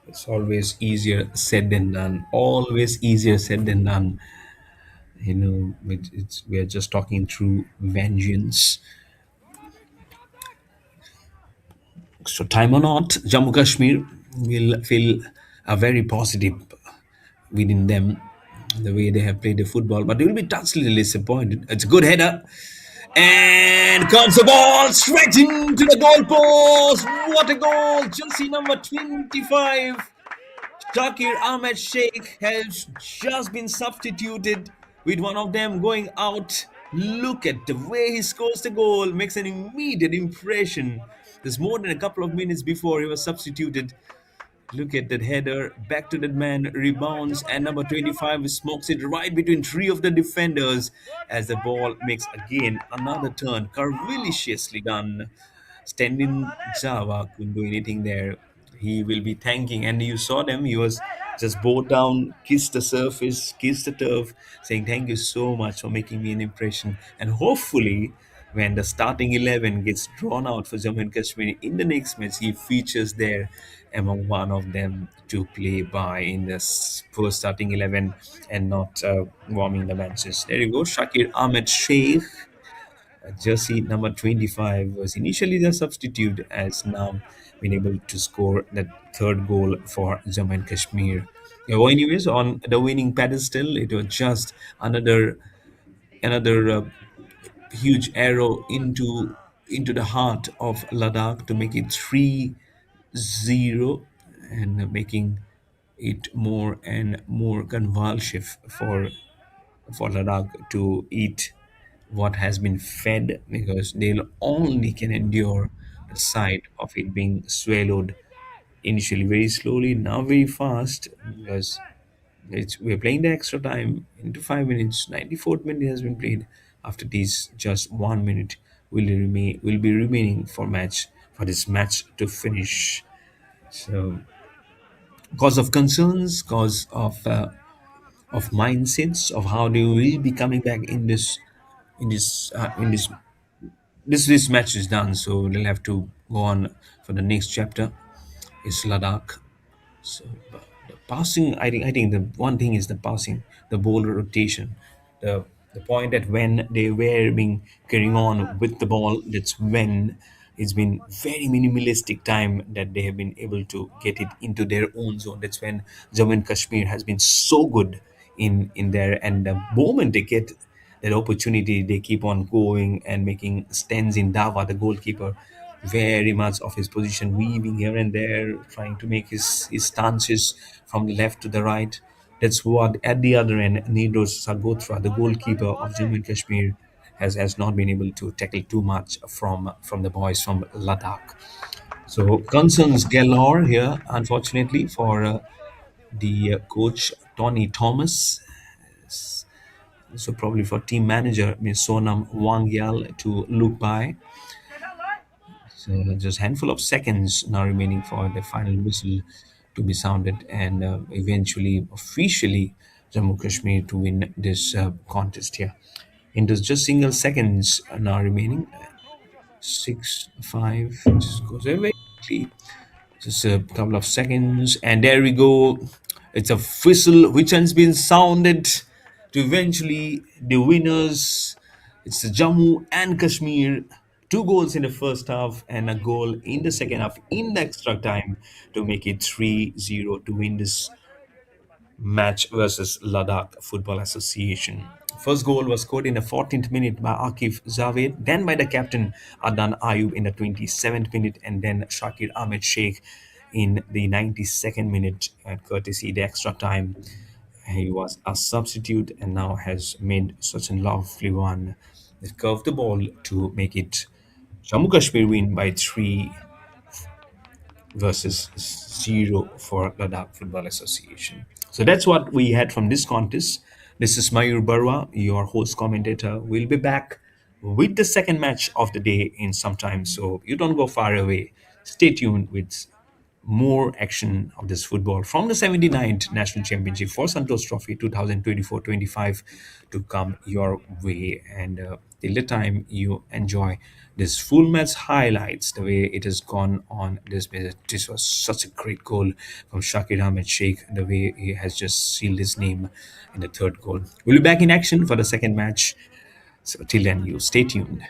It's always easier said than done. Always easier said than done. You know, we are just talking through vengeance. So time or not, Jammu Kashmir will feel a very positive within them the way they have played the football, but they will be touchily disappointed. It's a good header. And comes the ball straight into the goalpost. What a goal! Jersey number 25. Shakir Ahmed Sheikh has just been substituted with one of them going out. Look at the way he scores the goal, makes an immediate impression. There's more than a couple of minutes before he was substituted. Look at that header, back to that man, rebounds, and number 25 smokes it right between three of the defenders as the ball makes again another turn. Curvilishiously done. Standing Java couldn't do anything there. He will be thanking, and you saw them. He was just bowed down, kissed the surface, kissed the turf, saying, "Thank you so much for making me an impression." And hopefully, when the starting 11 gets drawn out for Jammu and Kashmir in the next match, he features there among one of them to play by in the first starting 11 and not warming the benches. There you go, Shakir Ahmed Sheikh. Jersey number 25 was initially the substitute, as now been able to score the third goal for Jammu and Kashmir. Yeah, well, anyways, on the winning pedestal, it was just another huge arrow into the heart of Ladakh to make it 3-0 and making it more and more convulsive for Ladakh to eat what has been fed because they'll only can endure the sight of it being swallowed initially very slowly, now very fast because we're playing the extra time into 5 minutes. 94th minute has been played. After these, just 1 minute will be remaining for this match to finish. So, cause of concerns, cause of mindsets of how they will be coming back in this match is done, so they'll have to go on for the next chapter. Is Ladakh. So the passing, I think the one thing is the passing, the ball rotation, the point that when they were being carrying on with the ball, that's when it's been very minimalistic time that they have been able to get it into their own zone. That's when Jammu and Kashmir has been so good in there, and the moment they get that opportunity, they keep on going and making stands in Dava, the goalkeeper, very much of his position, weaving here and there, trying to make his stances from the left to the right. That's what at the other end, Nidros Sagotra, the goalkeeper of Jammu and Kashmir, has not been able to tackle too much from the boys from Ladakh. So concerns galore here, unfortunately, for the coach Tony Thomas. So probably for team manager Ms. Sonam Wangyal to look by. So just handful of seconds now remaining for the final whistle to be sounded, and eventually, officially, Jammu Kashmir to win this contest here. Into just single seconds now remaining. 6, 5, just goes away very quickly. Just a couple of seconds, and there we go. It's a whistle which has been sounded to eventually the winners. It's the Jammu and Kashmir. Two goals in the first half and a goal in the second half in the extra time to make it 3-0 to win this match versus Ladakh Football Association. First goal was scored in the 14th minute by Akif Javed, then by the captain Adnan Ayub in the 27th minute, and then Shakir Ahmed Sheikh in the 92nd minute, courtesy the extra time. He was a substitute and now has made such a lovely one. They curved the ball to make it Jammu Kashmir win by 3-0 for Ladakh Football Association. So that's what we had from this contest. This is Mayur Barwa, your host commentator. We'll be back with the second match of the day in some time. So you don't go far away. Stay tuned with more action of this football from the 79th National Championship for Santosh Trophy 2024-25 to come your way. And till the time you enjoy this full match highlights, the way it has gone on this visit. This was such a great goal from Shakir Ahmed Sheikh, the way he has just sealed his name in the third goal. We'll be back in action for the second match. So till then, you stay tuned.